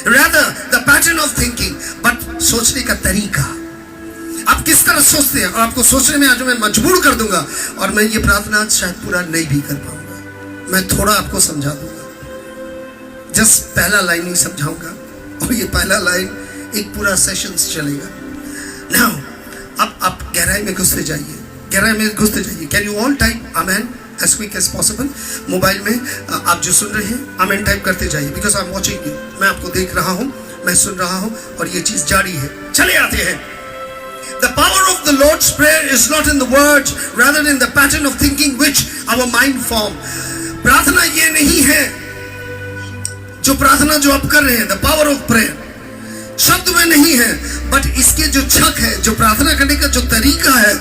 Rather the pattern of thinking, but सोचने का तरीका. आप किस तरह सोचते हैं, और आपको सोचने में आज मैं मजबूर कर दूंगा. और मैं ये प्रार्थना शायद पूरा नहीं भी कर पाऊंगा. मैं थोड़ा आपको समझा दूंगा. जस्ट पहला लाइन ही समझाऊंगा, और ये पहला लाइन एक पूरा सेशन चलेगा. Now, अब आप गहराई में घुसते जाइए. गहराई में घुसते जाइए. Can you all type amen as quick as possible? Mobile में आप जो सुन रहे हैं, amen टाइप करते जाइए. Because I'm watching you. मैं आपको देख रहा हूँ, मैं सुन रहा हूँ, और ये चीज जारी है. चले आते हैं. The power of the Lord's prayer is not in the words, rather in the pattern of thinking which our mind form. प्रार्थना ये नहीं है, जो प्रार्थना जो आप कर रहे हैं, the power of prayer शब्द में नहीं है, बट इसके जो छक है, जो प्रार्थना करने का जो तरीका है,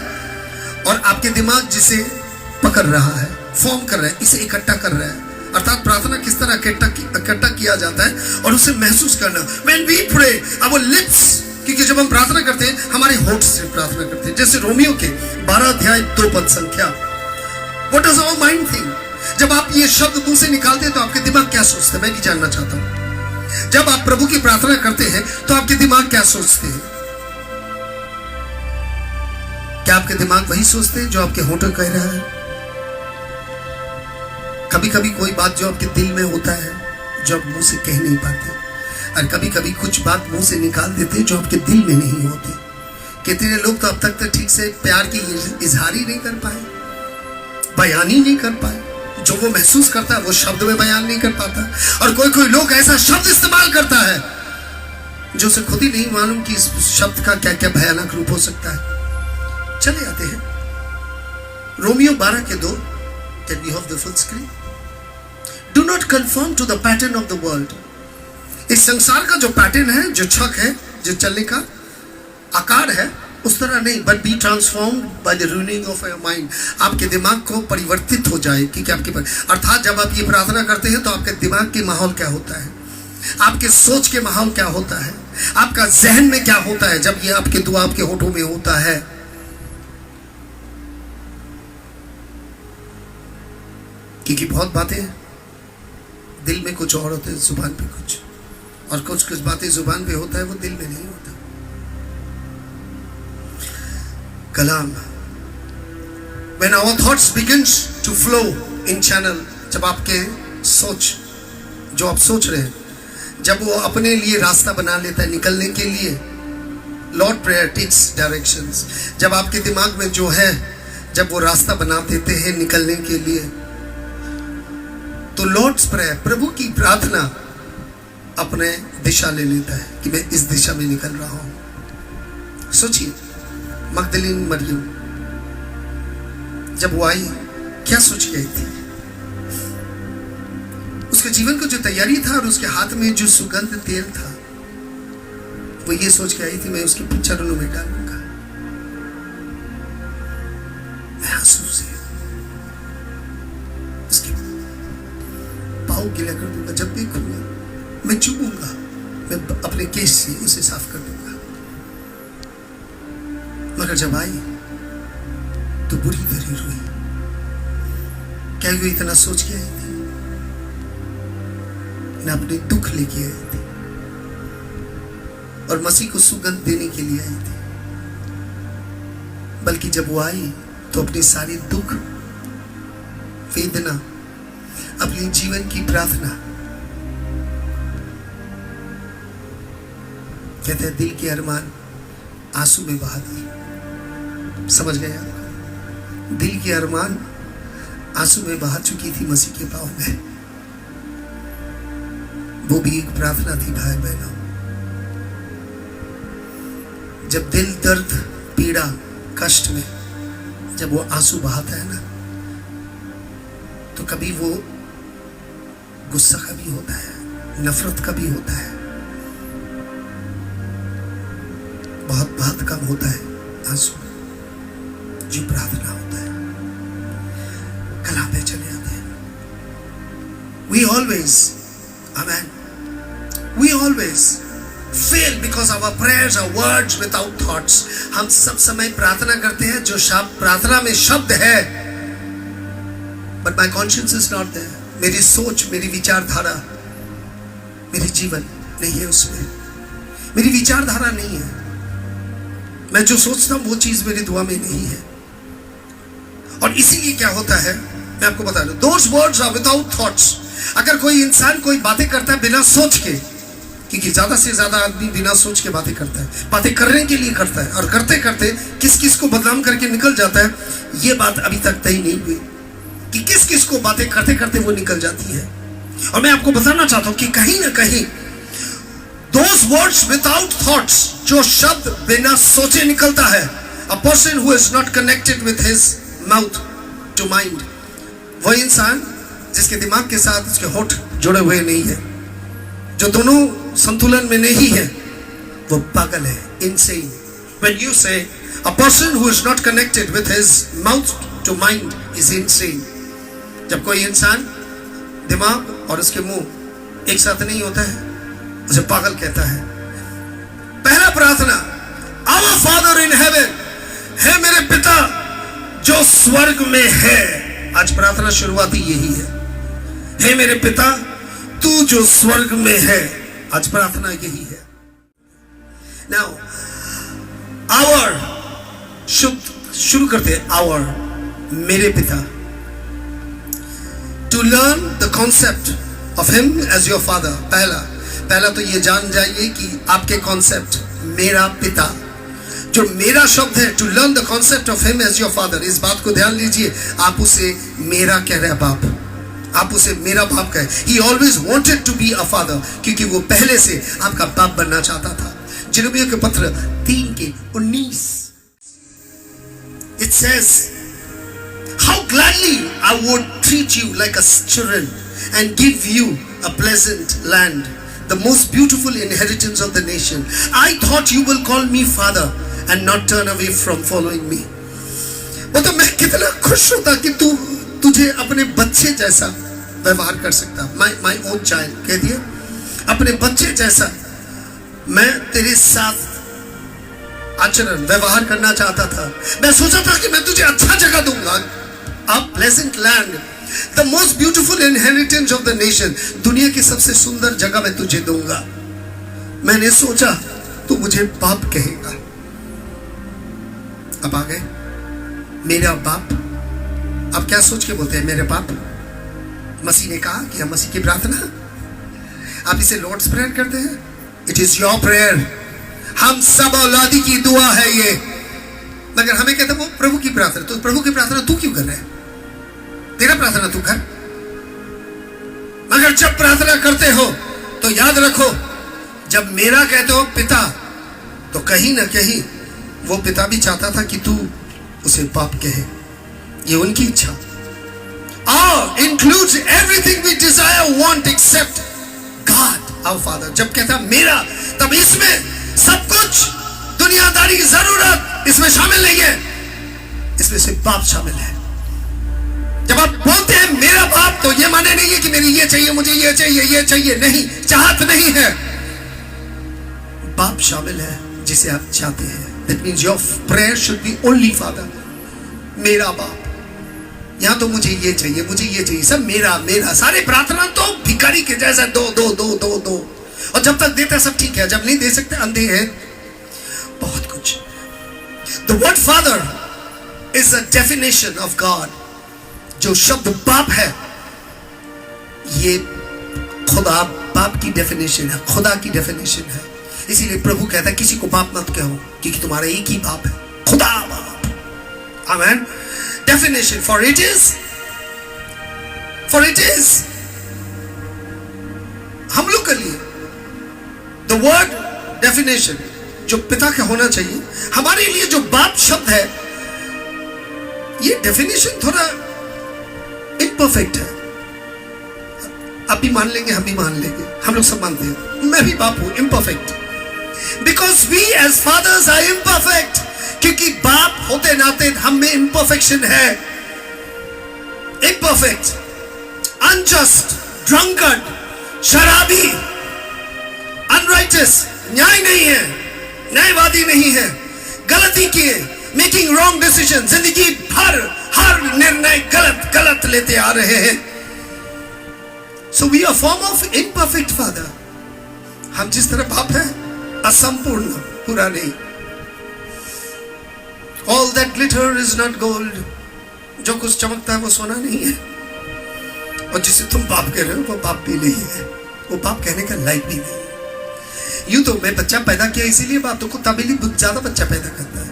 और आपके दिमाग जिसे पकड़ रहा है, फॉर्म कर रहा है, इसे इकट्ठा कर रहा है. अर्थात प्रार्थना किस तरह इकट्ठा किया जाता है और उसे महसूस करना. When we pray, our lips, क्योंकि जब हम प्रार्थना करते हैं हमारे होठ से प्रार्थना करते हैं. जैसे रोमियो के 12 अध्याय 2 पद संख्या. What does our mind think? जब आप ये शब्द मुंह से निकालते हैं तो आपके दिमाग क्या सोचते हैं? मैं नहीं जानना चाहता हूं. जब आप प्रभु की प्रार्थना करते हैं तो आपके दिमाग क्या सोचते हैं? क्या आपके दिमाग वही सोचते हैं जो आपके होठों कह रहा है? कभी कभी कोई बात जो आपके दिल में होता है, जो आप मुंह से कह नहीं पाते, और कभी कभी कुछ बात मुंह से निकाल देते हैं जो आपके दिल में नहीं होती. कितने लोग तो अब तक तो ठीक से प्यार की इजहार ही नहीं कर पाए, बयान ही नहीं कर पाए. जो वो महसूस करता है वो शब्द में बयान नहीं कर पाता. और कोई लोग ऐसा शब्द इस्तेमाल करता है जो उसे खुद ही नहीं मालूम कि इस शब्द का क्या क्या भयानक रूप हो सकता है. चले आते हैं रोमियो 12 के 2। Can we have the full screen? Do not conform to the pattern of the world. इस संसार का जो पैटर्न है, जो छक है, जो चलने का आकार है, उस तरह नहीं, but be transformed by the renewing of your mind. आपके दिमाग को परिवर्तित हो जाए कि आपके अर्थात जब आप ये प्रार्थना करते हैं तो आपके दिमाग की माहौल क्या होता है, आपके सोच के माहौल क्या होता है, आपका जहन में क्या होता है जब ये आपके दुआ आपके होठों में होता है। क्योंकि बहुत बातें दिल में कुछ और होते हैं, जुबान पे कुछ, और कुछ बातें जुबान पे होता है वो दिल में नहीं होता। कलाम, when our thoughts begins to flow in channel, जब आपके सोच, जो आप सोच रहे हैं, जब वो अपने लिए रास्ता बना लेता है निकलने के लिए, लॉर्ड प्रेयर टेक्स डायरेक्शंस। जब आपके दिमाग में जो है, जब वो रास्ता बना देते हैं निकलने के लिए, तो लॉर्ड्स प्रेयर, प्रभु की प्रार्थना अपने दिशा ले लेता है कि मैं इस दिशा में निकल रहा हूं। सोचिए, मगदलीन मरियम जब वो आई, क्या सोच के आई थी? उसके जीवन को जो तैयारी था और उसके हाथ में जो सुगंध तेल था, वो ये सोच के आई थी मैं उसके चरणों में डालूंगा, मैं आंसू से उसके पाँव गीला कर दूंगा, जब देखूंगा मैं चूमूंगा, मैं अपने केस से उसे साफ कर दूंगा। मगर जब आई तो बुरी तरह रोई। क्या वो इतना सोच के आई थी? न अपने दुख लेके आई थी और मसीह को सुगंध देने के लिए आई थी, बल्कि जब वो आई तो अपने सारे दुख, वेदना, अपने जीवन की प्रार्थना, कहते हैं दिल के अरमान आंसू में बहा दिए। समझ गए आप? दिल के अरमान आंसू में बहा चुकी थी मसीह के पांव में। वो भी एक प्रार्थना थी भाई बहनों। जब दिल दर्द, पीड़ा, कष्ट में जब वो आंसू बहाता है ना, तो कभी वो गुस्सा का भी होता है, नफरत का भी होता है, बहुत कम होता है आंसू, जो प्रार्थना होता है। कलाम पे चले आते हैं। We always, amen, we always fail because our prayers are words without thoughts. हम सब समय प्रार्थना करते हैं जो शब्द प्रार्थना में शब्द है, but my conscience is not there. मेरी सोच, मेरी विचारधारा, मेरी जीवन नहीं है उसमें, मेरी विचारधारा नहीं है, मैं जो सोचता हूं वो चीज मेरी दुआ में नहीं है। और इसीलिए क्या होता है, मैं आपको बता दूं, those words are without thoughts. अगर कोई इंसान कोई बातें करता है बिना सोच के, क्योंकि ज्यादा से ज्यादा आदमी बिना सोच के बातें करता है, बातें करने के लिए करता है, और करते करते किस किस को बदनाम करके निकल जाता है, ये बात अभी तक तय नहीं हुई कि किस किस को बातें करते करते वो निकल जाती है। और मैं आपको बताना चाहता हूं कि कहीं ना कहीं those words without thoughts, जो शब्द बिना सोचे निकलता है, a person who is not connected with his mouth to mind, वो इंसान जिसके दिमाग के साथ उसके होठ जुड़े हुए नहीं है, जो दोनों संतुलन में नहीं है, वो पागल है, insane. When you say a person who is not connected with his mouth to mind is insane, जब कोई इंसान दिमाग और उसके मुंह एक साथ नहीं होता है, उसे पागल कहता है। पहला प्रार्थना, Our Father in heaven, है मेरे पिता जो स्वर्ग में है। आज प्रार्थना शुरुआती यही है मेरे पिता तू जो स्वर्ग में है। आज प्रार्थना यही है। Now, our, शुरू करते हैं, our, मेरे पिता। To learn the concept of him as your father, पहला तो ये जान जाइए कि आपके कॉन्सेप्ट मेरा पिता, जो मेरा शब्द है, to learn the concept of him as your father, इस बात को ध्यान लीजिए। आप उसे मेरा कह रहे हैं बाप, आप उसे मेरा बाप कहे। He always wanted to be a father, क्योंकि वो पहले से आपका बाप बनना चाहता था। यिर्मयाह के पत्र 3:19, It says, how gladly I would treat you like a children and give you a pleasant land, the most beautiful inheritance of the nation. I thought you will call me father and not turn away from following me. मतलब मैं कितना खुश होता कि तुझे अपने बच्चे जैसा व्यवहार कर सकता. My own child, कह दिया, अपने बच्चे जैसा मैं तेरे साथ आचरण व्यवहार करना चाहता था. मैं सोचा था कि मैं तुझे अच्छा जगह दूंगा, a pleasant land, the most beautiful inheritance of the nation. दुनिया की सबसे सुंदर जगह मैं तुझे दूंगा. मैंने सोचा तू मुझे बाप कहेगा. अब आ गए मेरा बाप. अब क्या सोच के बोलते हैं मेरे बाप? मसीह ने कहा कि हम मसीह की प्रार्थना, आप इसे लॉर्ड्स प्रेयर करते हैं. It is your prayer. हम सब औलादी की दुआ है ये. मगर हमें कहते हैं वो प्रभु की प्रार्थना. तो प्रभु की प्रार्थना तू क्यों कर रहा है? तेरा प्रार्थना तू कर. मगर जब प्रार्थना करते हो तो याद रखो, जब मेरा कहते हो पिता, तो कहीं ना कहीं वो पिता भी चाहता था कि तू उसे बाप कहे. ये उनकी इच्छा. Includes everything we desire, want, except God, our Father. जब कहता मेरा, तब इसमें सब कुछ दुनियादारी की जरूरत इसमें शामिल नहीं है. इसमें सिर्फ बाप शामिल है. जब आप बोलते हैं मेरा बाप, तो ये माने नहीं है कि मेरी ये चाहिए, मुझे ये चाहिए, ये चाहिए. नहीं, चाहत नहीं है. बाप शामिल है जिसे आप चाहते हैं. That means your prayer should be only Father. मेरा बाप. यहाँ तो मुझे ये चाहिए, मुझे ये चाहिए, सब मेरा मेरा. सारे प्रार्थना तो भिखारी के जैसा दो दो दो दो दो. और जब तक देते सब ठीक है, जब नहीं दे सकते अंधे हैं. बहुत कुछ. The word Father is a definition of God. जो शब्द बाप है, ये खुदा बाप की डेफिनेशन है, खुदा की डेफिनेशन है. इसीलिए प्रभु कहता है किसी को बाप मत कहो, क्योंकि तुम्हारा एक ही बाप है, खुदा बाप. आमेन. Definition, for it is हम लोग के लिए the word definition जो पिता का होना चाहिए, हमारे लिए जो बाप शब्द है, ये डेफिनेशन थोड़ा imperfect है. आप भी मान लेंगे, हम भी मान लेंगे, हम लोग सब मानते हैं. मैं भी बाप हूं, imperfect, because we as fathers are imperfect. क्योंकि बाप होते नाते हम में imperfection है. imperfect, unjust, drunkard, शराबी, unrighteous, न्याय नहीं है, न्यायवादी नहीं है, गलती किए, making wrong decisions. जिंदगी भर हर निर्णय गलत गलत लेते आ रहे हैं. So we are form of imperfect father. हम जिस तरह बाप है, असंपूर्ण, पूरा नहीं. All that glitter is not gold. जो कुछ चमकता है वो सोना नहीं है. और जिसे तुम बाप कह रहे हो वो बाप भी नहीं है, वो बाप कहने का लायक भी नहीं है. यूं तो मैं बच्चा पैदा किया इसीलिए बाप, तो कुत्ता बिल्ली ज्यादा बच्चा पैदा करता है.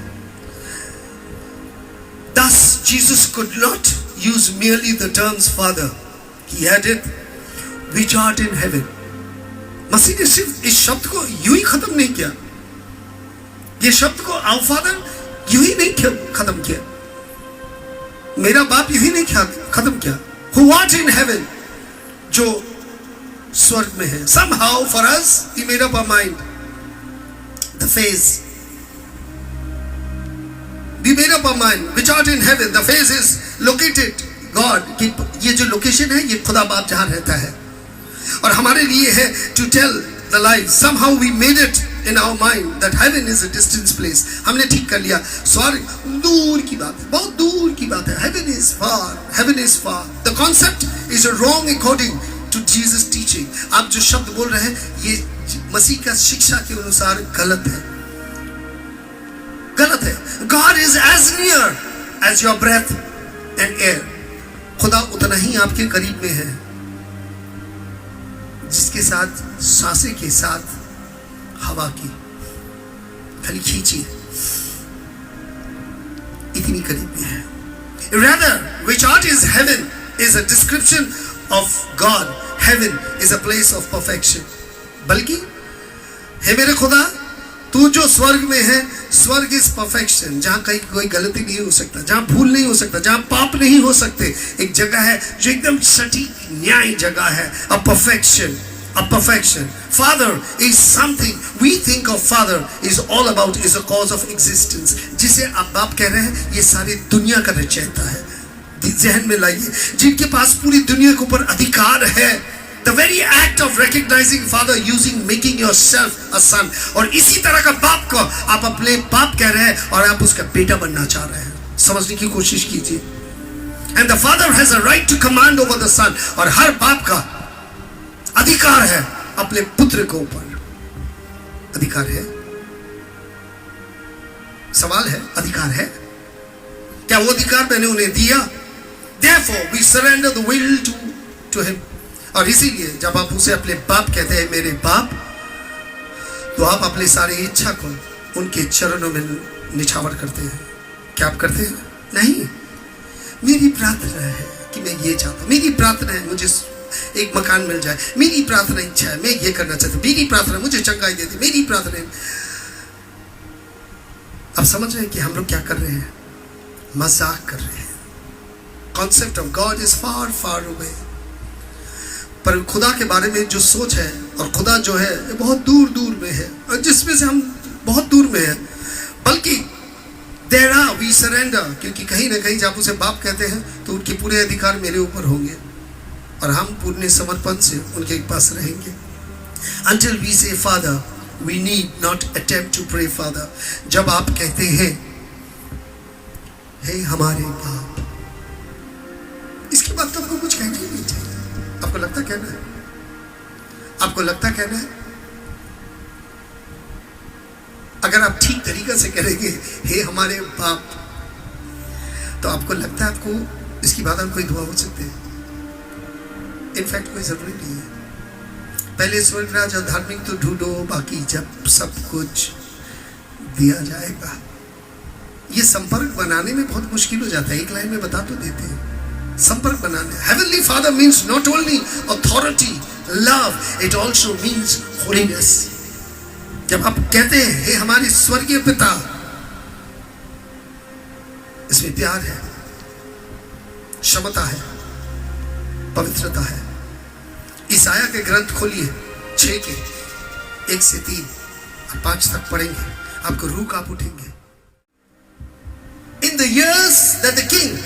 Thus Jesus could not use merely the terms father. He added which art in heaven. मसीह ने सिर्फ इस शब्द को यूं ही खत्म नहीं किया. ये शब्द को our father यूं ही नहीं खत्म किया. मेरा बाप यूं ही नहीं खत्म किया. Who art in heaven, जो स्वर्ग में है. Somehow for us he made up our mind. The face. We made up our mind. Which art in heaven. The face is located God. कि ये जो लोकेशन है ये खुदा बाप जहां रहता है. और हमारे लिए है to tell the life. Somehow we made it in our mind that heaven is a distant place. हमने ठीक कर लिया, स्वर्ग दूर की बात है, बहुत दूर की बात है. Heaven is far. Heaven is far. The concept is wrong according to Jesus' teaching. आप जो शब्द बोल रहे हैं ये मसीह का शिक्षा के अनुसार गलत है, गलत है. God is as near as your breath and air. खुदा उतना ही आपके करीब में है जिसके साथ सांसें के साथ हवा की खाली खींची इतनी करीब में है. Rather, which art is heaven is a description of God. Heaven is a place of perfection. बल्कि हे मेरे खुदा तू जो स्वर्ग में है, स्वर्ग इज परफेक्शन, जहां कहीं कोई गलती नहीं हो सकता, जहां भूल नहीं हो सकता, जहां पाप नहीं हो सकते। एक जगह है जो एकदम सटीक न्याय जगह है, अ perfection, a perfection. Father is something we think of. Father is all about, is a cause of existence. जिसे आप बाप कह रहे हैं, ये सारी दुनिया का रचयिता है। जहन में लाइए, जिनके पास पूरी दुनिया के ऊपर अधिकार है। The very act of recognizing Father, using, making yourself a son. और इसी तरह का बाप को आप अपने बाप कह रहे हैं और आप उसका बेटा बनना चाह रहे हैं। समझने की कोशिश कीजिए। And the Father has a right to command over the Son. और हर बाप का अधिकार है अपने पुत्र के ऊपर। अधिकार है, सवाल है, अधिकार है क्या? वो अधिकार मैंने उन्हें दिया। Therefore we surrender the will to him. और इसीलिए जब आप उसे अपने बाप कहते हैं, मेरे बाप, तो आप अपने सारी इच्छा को उनके चरणों में निछावर करते हैं। क्या आप करते हैं? नहीं। मेरी प्रार्थना है कि मैं ये चाहता हूं, मेरी प्रार्थना है मुझे एक मकान मिल जाए, मेरी प्रार्थना इच्छा है मैं ये करना चाहता हूं, मेरी प्रार्थना मुझे चंगाई दे दे, मेरी प्रार्थना। अब समझ रहे हैं कि हम लोग क्या कर रहे हैं? मजाक कर रहे हैं। Concept of God is far far away. पर खुदा के बारे में जो सोच है, और खुदा जो है ये बहुत दूर दूर में है, और जिसमें से हम बहुत दूर में है। बल्कि देयर आर वी सरेंडर, क्योंकि कहीं ना कहीं जब उसे बाप कहते हैं तो उनके पूरे अधिकार मेरे ऊपर होंगे और हम पूर्ण समर्पण से उनके पास रहेंगे। Until we say Father, we need not attempt to pray Father. जब आप कहते हैं हे हमारे बाप, इसके बाद तो आपको कुछ कहना ही नहीं चाहिए। आपको लगता कहना है? आपको लगता कहना है? अगर आप ठीक तरीके से करेंगे हे हमारे बाप, तो आपको लगता है आपको इसकी बाद हम कोई दुआ हो सकते हैं? इनफैक्ट कोई जरूरी नहीं है। पहले स्वर्ग राज और धार्मिक तो ढूंढो, बाकी जब सब कुछ दिया जाएगा। ये संपर्क बनाने में बहुत मुश्किल हो जाता है। एक लाइन में बता तो देते हैं संपर्क बनाने। Heavenly father means not only authority, love, it also means holiness. जब आप कहते हैं हे हमारे स्वर्गीय पिता, इसमें प्यार है, क्षमता है, पवित्रता है। ईसाया के ग्रंथ खोलिए 6 के 1 से 3 और 5 तक पढ़ेंगे, आपको रूह कांप उठेंगे। In the years that the king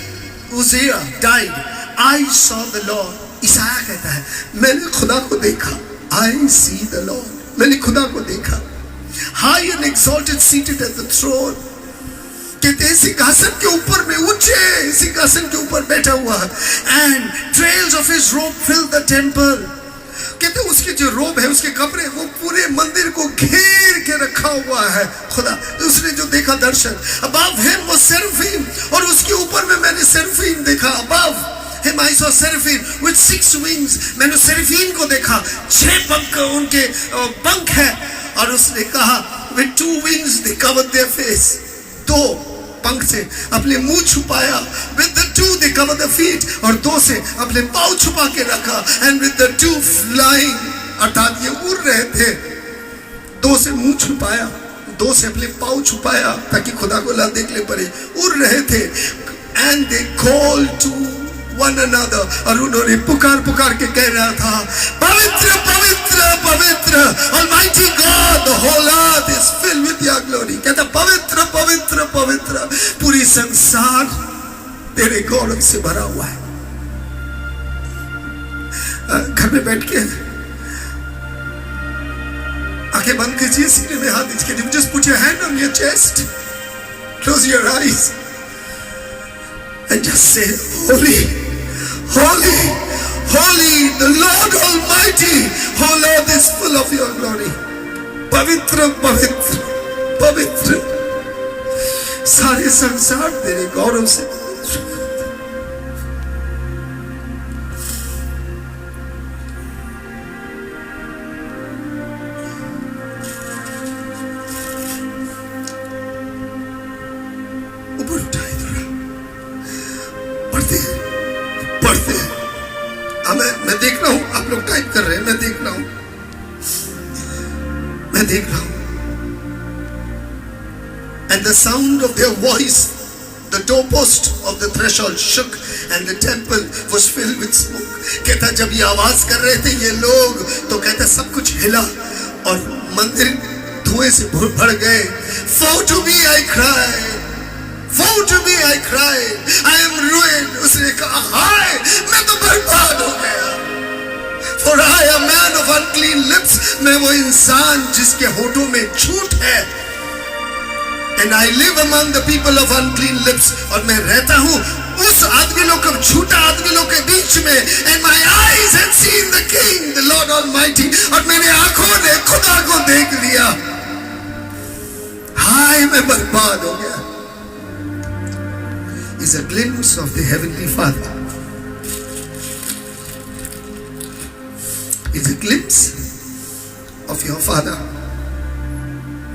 Uzziah died, I saw the Lord. ईसाया कहता है मैंने खुदा को देखा। I see the Lord. मैंने खुदा को देखा। High and exalted, seated at the throne. कहते हैं सिंहासन के ऊपर में, ऊंचे सिंहासन के ऊपर बैठा हुआ है। And trails of his robe fill the temple. कहते हैं उसके जो रोब है, उसके कपड़े, वो पूरे मंदिर को घेर के रखा हुआ है। खुदा उसने जो देखा दर्शन, above him was seraphim, और उसके ऊपर में मैंने सेराफीम देखा। above him I saw seraphim with 6 wings. मैंने सेराफीम को देखा, 6 पंख उनके पंख है। और उसने कहा with 2 wings they covered their face. 2 पंख से अपने मुंह छुपाया। with the 2 they cover the feet, और 2 से अपने पाँव छुपा के रखा। and with the 2 flying, अर्थात ये उड़ रहे थे। 2 से मुंह छुपाया, 2 से अपने पाँव छुपाया ताकि खुदा को ना देखने पड़े। उड़ रहे थे। and they called to one another, और उन्होंने पुकार पुकार के कह रहा था पवित्र पवित्र पवित्र, Almighty God, the whole earth is filled with your glory. कहता पवित्र पवित्र पवित्र, पूरी संसार तेरे गौरव से भरा हुआ है। घर में बैठ के आंखें बंद कीजिए, सीने में हाथ दीजिए, just put your hand on your chest, close your eyes and just say holy, holy, holy, the Lord Almighty, whole earth is full of your glory. पवित्र पवित्र पवित्र, सारे संसार तेरे गौरव से। ऊपर उठाए थोड़ा, पढ़ते पढ़ते। मैं देख रहा हूं आप लोग टाइप कर रहे हैं, मैं देख रहा हूं। and the sound of their voice, the doorpost of the threshold shook and the temple was filled with smoke. कहता जब ये आवाज कर रहे थे ये लोग, तो कहता सब कुछ हिला और मंदिर धुएं से भर गए. Woe to me, I cried. Woe to me, I cried. I am ruined. उसने कहा हाय मैं तो बर्बाद हो गया. For I am man of unclean lips. मैं वो इंसान जिसके होठों में झूठ है. And I live among the people of unclean lips. और मैं रहता हूँ उस आदमी लोग के झूठा आदमी लोग के बीच में. And my eyes had seen the King, the Lord Almighty. और मेरे आंखों ने खुदा को देख लिया. हाय मैं बर्बाद हो गया. Is a glimpse of the Heavenly Father. Is a glimpse of your Father.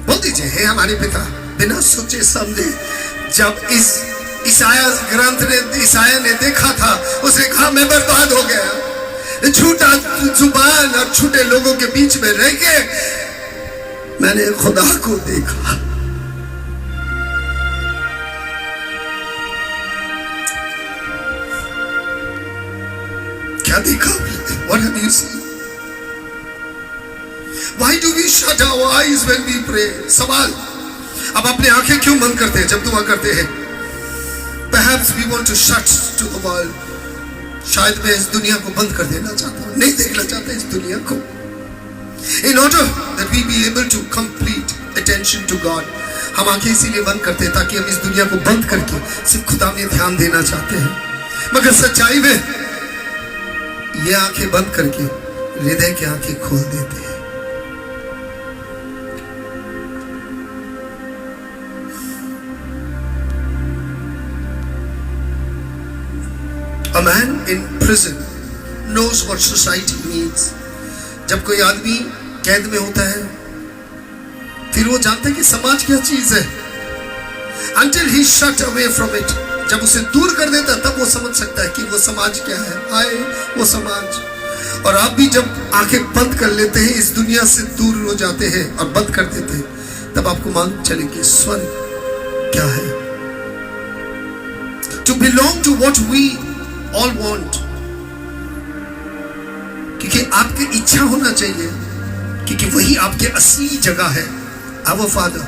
बोल दीजिए हे हमारे पिता. बिना सोचे समझे जब इस ईसाया ने देखा था, उसने कहा मैं बर्बाद हो गया. झूठा जुबान और झूठे लोगों के बीच में रह के मैंने खुदा को देखा. क्या देखा? What have you seen? Why do we shut our eyes when we pray? सवाल. अब अपने आंखें क्यों बंद करते हैं जब दुआ करते हैं? Perhaps we want to shut to the world. शायद मैं इस दुनिया को बंद कर देना चाहता हूँ, नहीं देखना चाहता इस दुनिया को. In order that we be able to complete attention to God, हम आंखें इसीलिए बंद करते हैं ताकि हम इस दुनिया को बंद करके सिर्फ खुदा में ध्यान देना चाहते हैं. मगर सच्चाई में ये आंखें बंद करके हृदय की आंखें खोल देते हैं. A man in prison knows what society needs. जब कोई आदमी कैद में होता है फिर वो जानता है कि समाज क्या चीज है. Until he shut away from it. जब उसे दूर कर देता तब वो समझ सकता है कि वो समाज क्या है. आए वो समाज. और आप भी जब आंखें बंद कर लेते हैं, इस दुनिया से दूर हो जाते हैं और बंद कर देते हैं, तब आपको मालूम चलेगी स्वर्ग क्या है. To belong to what we all want. क्योंकि आपकी इच्छा होना चाहिए, क्योंकि वही आपकी असली जगह है. Our Father.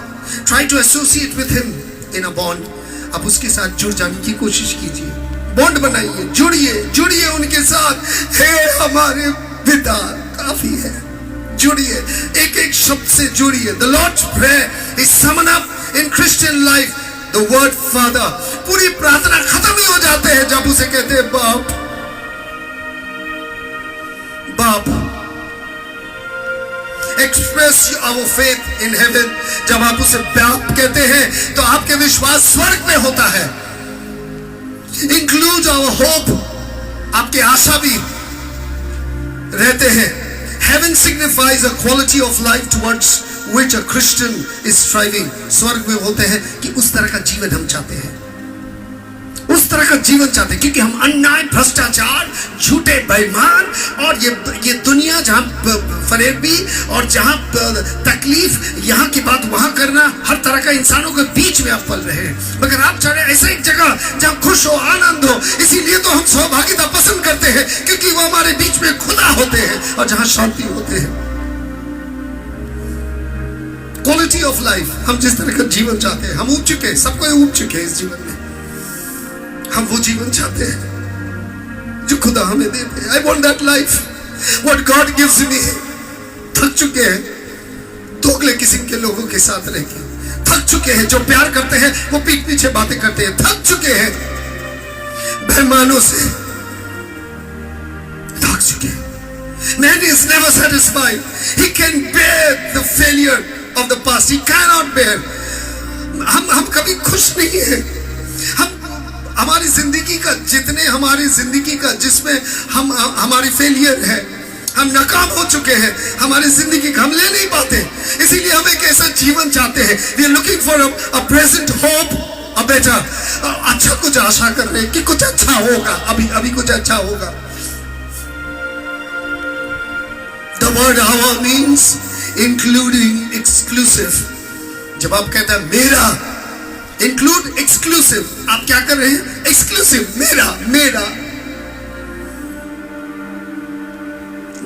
Try to associate with Him in a bond. आप उसके साथ जुड़ जाने की कोशिश कीजिए. बॉन्ड बनाइए, जुड़िए उनके साथ. हे हमारे पिता. काफी है. जुड़िए, एक एक शब्द से जुड़िए. The Lord's Prayer is summed up in Christian life. The word Father. पूरी प्रार्थना खत्म ही हो जाते हैं जब उसे कहते हैं बाप. बाप. Express our faith in heaven. जब आप उसे बाप कहते हैं तो आपके विश्वास स्वर्ग में होता है. Include our hope. आपके आशा भी रहते हैं. Heaven signifies a quality of life towards which a Christian is striving. स्वर्ग में होते हैं कि उस तरह का जीवन हम चाहते हैं, उस तरह का जीवन चाहते हैं. क्योंकि हम अन्याय, भ्रष्टाचार, झूठे, बेईमान और ये दुनिया जहां फरेबी और जहां तकलीफ, यहाँ की बात वहां करना, हर तरह का इंसानों के बीच में आप पल रहे हैं. मगर आप चाह रहे हैं ऐसा एक जगह जहां खुश हो, आनंद हो. इसीलिए तो हम सहभागिता पसंद करते हैं, क्योंकि वो हमारे बीच में खुदा होते हैं और जहां शांति होते हैं. Quality of life. हम जिस तरह का जीवन चाहते हैं, हम उब चुके हैं, सबको उब चुके हैं इस जीवन में. हम वो जीवन चाहते हैं जो खुदा हमें देते हैं. I want that life. What God gives me. थक चुके हैं दोगले किस्म के लोगों के साथ रह के. थक चुके हैं जो प्यार करते हैं वो पीठ पीछे बातें करते हैं. थक चुके हैं बेईमानों से. थक चुके हैं. Man is never satisfied. He can bear the failure of the past. He cannot bear. हम कभी खुश नहीं हैं. हम हमारी जिंदगी का जिसमें हम हमारी फेलियर है, हम नाकाम हो चुके हैं, हमारी जिंदगी का हम ले नहीं पाते. इसीलिए हम एक ऐसा जीवन चाहते हैं. We are looking for a present hope, a better. अच्छा कुछ आशा कर रहे हैं कि कुछ अच्छा होगा, अभी कुछ अच्छा होगा. The word our means including exclusive. जब आप कहते हैं मेरा, इंक्लूड एक्सक्लूसिव। आप क्या कर रहे हैं? एक्सक्लूसिव, मेरा मेरा,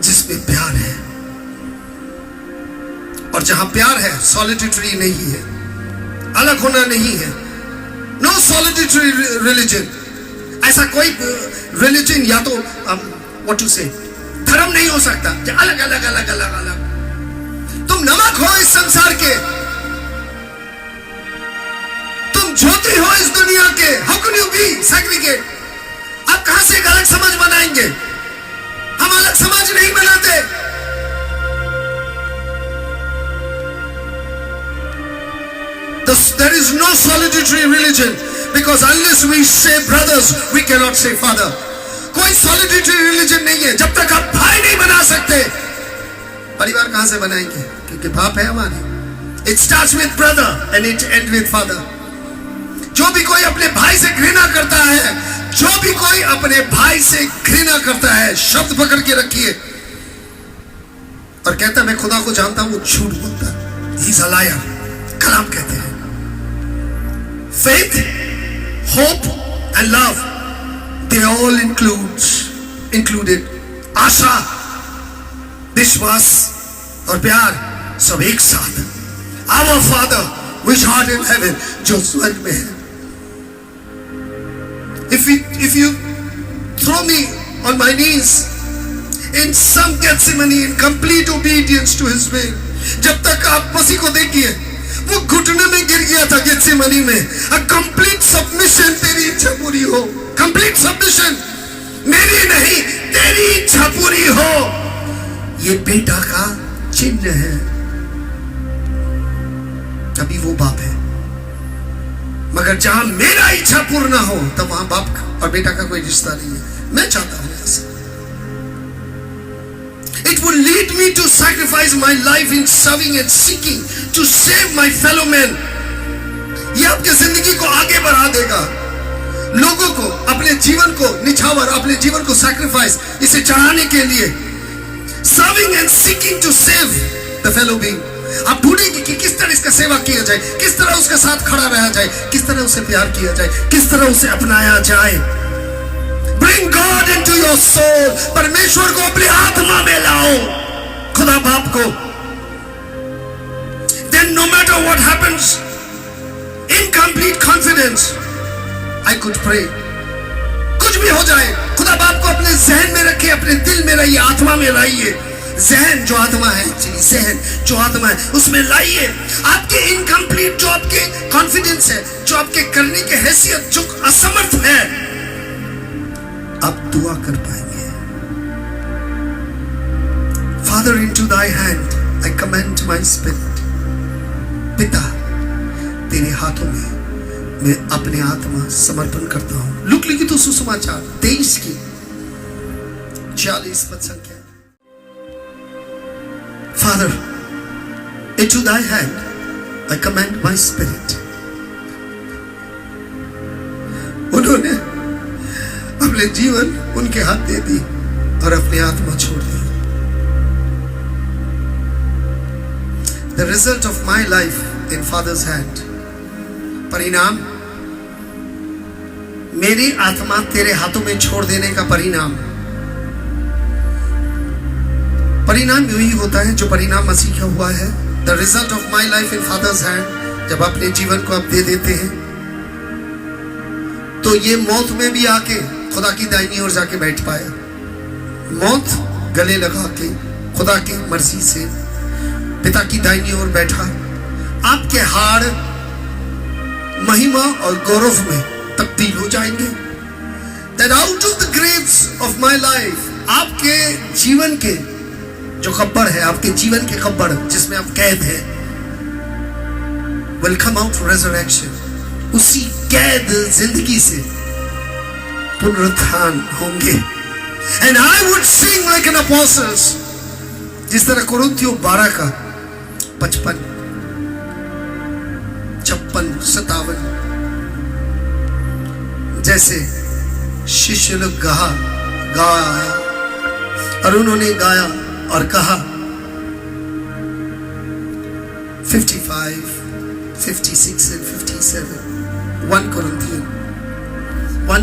जिसमें प्यार है। और जहां प्यार है, सॉलिडिटरी नहीं है, अलग होना नहीं है। No solidarity religion. ऐसा कोई रिलीजन या तो व्हाट टू से धर्म नहीं हो सकता जो अलग अलग अलग अलग अलग। तुम नमक हो इस संसार के, तुम ज्योति हो इस दुनिया के। How can you be segregate? आप कहां से एक अलग समझ बनाएंगे? हम अलग समझ नहीं बनाते। There is no solitary religion because unless we say brothers, we cannot say father. कोई solitary religion नहीं है। जब तक आप भाई नहीं बना सकते, परिवार कहां से बनाएंगे? क्योंकि बाप है हमारे। It starts with brother and it ends with father. जो भी कोई अपने भाई से घृणा करता है, जो भी कोई अपने भाई से घृणा करता है, शब्द पकड़ के रखिए, और कहता है मैं खुदा को जानता हूं, वो झूठ बोलता है। He is a liar. कलाम कहते हैं। Faith, hope and love, they all included. आशा, विश्वास और प्यार सब एक साथ। Our Father which art in heaven, जो स्वर्ग में है। If you throw me on my knees in some Gethsemane in complete obedience to His will, जब तक आप मसीह को देखिए, वो घुटने में गिर गया था गेत्सेमनी में। A complete submission, तेरी इच्छा पूरी हो। Complete submission, मेरी नहीं तेरी इच्छा पूरी हो। ये बेटा का चिन्ह है। अभी वो बाप है, मगर जहां मेरा इच्छा पूर्ण ना हो, तब वहां बाप और बेटा का कोई रिश्ता नहीं है। मैं चाहता हूं ऐसा। It will lead me to sacrifice my life in serving and seeking to save my fellow men. ये आपकी जिंदगी को आगे बढ़ा देगा। लोगों को, अपने जीवन को निछावर, अपने जीवन को सैक्रिफाइस, इसे चढ़ाने के लिए, serving and seeking to save the fellow being. आप ढूंढेंगे कि किस तरह इसका सेवा किया जाए, किस तरह उसके साथ खड़ा रहा जाए, किस तरह उसे प्यार किया जाए, किस तरह उसे अपनाया जाए। Bring God into your soul. परमेश्वर को अपनी आत्मा में लाओ, खुदा बाप को। Then no matter what happens, in complete confidence, I could pray. कुछ भी हो जाए, खुदा बाप को अपने जहन में रखिए, अपने दिल में लाइए, आत्मा में लाइए। जहन जो आत्मा है, जहन जो आत्मा है, उसमें लाइए। आपके इनकम्प्लीट जो आपके कॉन्फिडेंस है, जो आपके करने की हैसियत जो असमर्थ है, आप दुआ कर पाएंगे। Father, into thy hand I commend my spirit. पिता, तेरे हाथों में मैं अपनी आत्मा समर्पण करता हूं। लूक लिखित सुसमाचार 23 की 40 पद संख्या। Father, into thy hand I commend my spirit. उन्होंने अपने जीवन उनके हाथ दे दी और अपनी आत्मा छोड़ दी। The result of my life in Father's hand. परिणाम, मेरी आत्मा तेरे हाथों में छोड़ देने का परिणाम यही होता है जो परिणाम मसीह का हुआ है। The result of my life in Father's hand, जब अपने जीवन को आप दे देते हैं, तो ये मौत में भी आके खुदा की दाहिनी ओर जाके बैठ पाया। मौत गले लगा के खुदा की मर्जी से पिता की दाहिनी ओर बैठा। आपके हाड़ महिमा और गौरव में तब्दील हो जाएंगे। That out of the graves of my life, आपके जीवन के जो खबर है, आपके जीवन के खबर जिसमें आप कैद हैं, will come out resurrection. उसी कैद जिंदगी से पुनरुत्थान होंगे। And I would sing like an apostles, जिस तरह कुरिन्थियों 12 का 55, 56, 57, जैसे शिष्य लोग गाया और उन्होंने गाया और कहा 55, 56 and 57. 1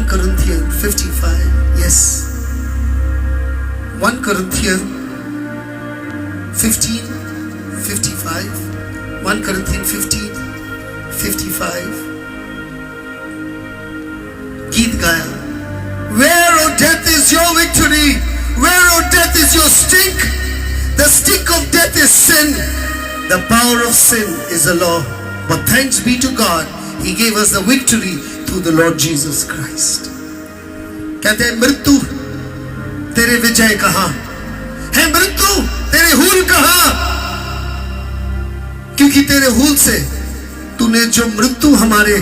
Corinthians 55. Yes. 1 Corinthians 15, 55. 1 Corinthians 15, 55. गीत गाया, Where, O death, is your victory? Where, O death, is your sting? The sting of death is sin. The power of sin is the law. But thanks be to God, He gave us the victory through the Lord Jesus Christ. कहते हैं, मृत्यु तेरे विजय कहाँ है? मृत्यु तेरे हूल कहाँ? क्योंकि तेरे हूल से तूने जो मृत्यु हमारे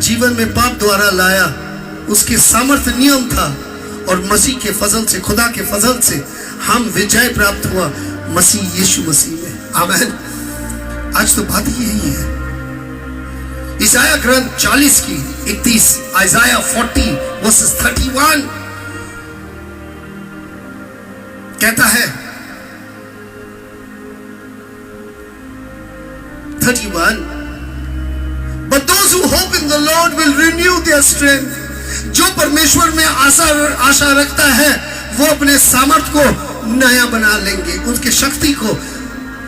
जीवन में पाप द्वारा लाया, उसके सामर्थ्य नियम था, और मसीह के फजल से, खुदा के फजल से हम विजय प्राप्त हुआ मसीह यीशु मसीह में। आमीन। आज तो बात यही है। इसाया ग्रंथ 40 की 31, आइजाया 40 वर्सेस 31 कहता है, 31, But those who hope in the Lord will renew their strength. जो परमेश्वर में आशा रखता है, वो अपने सामर्थ को नया बना लेंगे, उसकी शक्ति को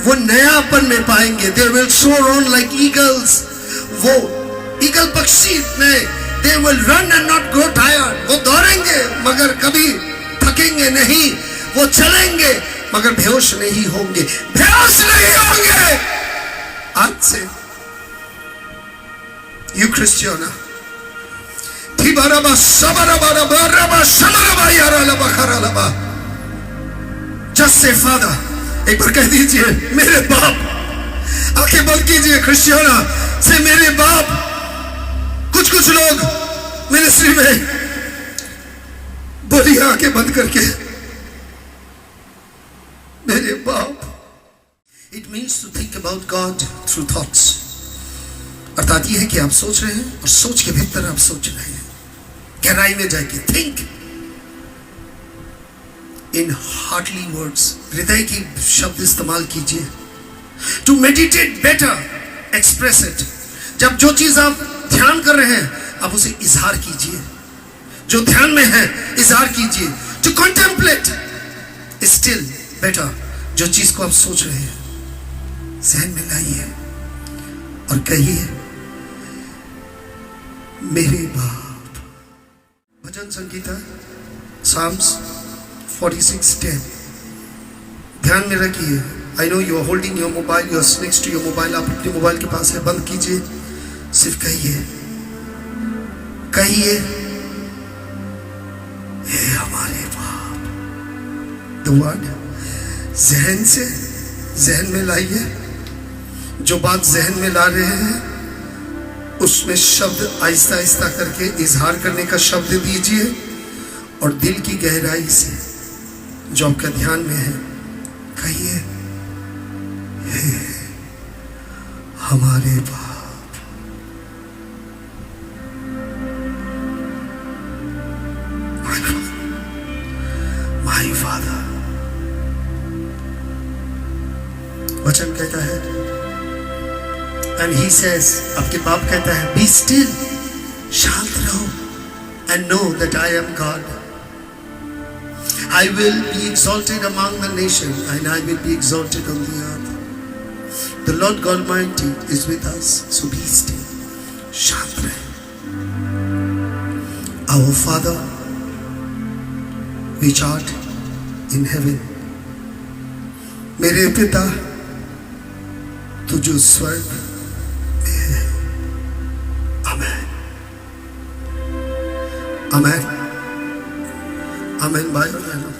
वो नयापन में पाएंगे। They will soar on like eagles. वो ईगल पक्षी में, they will run and not grow tired. वो दौड़ेंगे मगर कभी थकेंगे नहीं, वो चलेंगे मगर बेहोश नहीं होंगे, बेहोश नहीं होंगे। आज से you Christiana, just say Father. एक बार कह दीजिए, मेरे बाप। आंखें बंद कीजिए क्रिश्चियना से, मेरे बाप। कुछ लोग मिनिस्ट्री में बोलिए आंखें बंद करके, मेरे बाप। It means to think about God through thoughts. अर्थात यह है कि आप सोच रहे हैं और सोच के भीतर आप सोच रहे हैं, गहराई में जाके थिंक इन हार्टली वर्ड्स, हृदय की शब्द इस्तेमाल कीजिए। To meditate better, express it. जब जो चीज आप ध्यान कर रहे हैं, आप उसे इजहार कीजिए। जो ध्यान में है, इजहार कीजिए। To contemplate, still better. जो चीज को आप सोच रहे हैं, ज़हन में लाइए और कहिए, मेरे बाप। भजन संगीता Psalms 46:10। ध्यान में रखिए। I know you are holding your mobile, you are next to your mobile, आप अपने मोबाइल के पास है, बंद कीजिए, सिर्फ कहिए, हे हमारे बाप। The word जहन से जहन में लाइए। जो बात जहन में ला रहे हैं, उसमें शब्द आहिस्ता आहिस्ता करके इजहार करने का शब्द दीजिए, और दिल की गहराई से जो आपका ध्यान में है, कहिए, हे हमारे बाप। My Father। वचन कहता है, and he says, आपके बाप कहता है, be still, शांत रहो, and know that I am God. I will be exalted among the nations, and I will be exalted on the earth. The Lord God Almighty is with us, so be still, शांत रहे। Our Father, which art in heaven, मेरे पिता तू जो स्वर्ग में है। आमेन, आमेन, आमेन। भाई बहनों,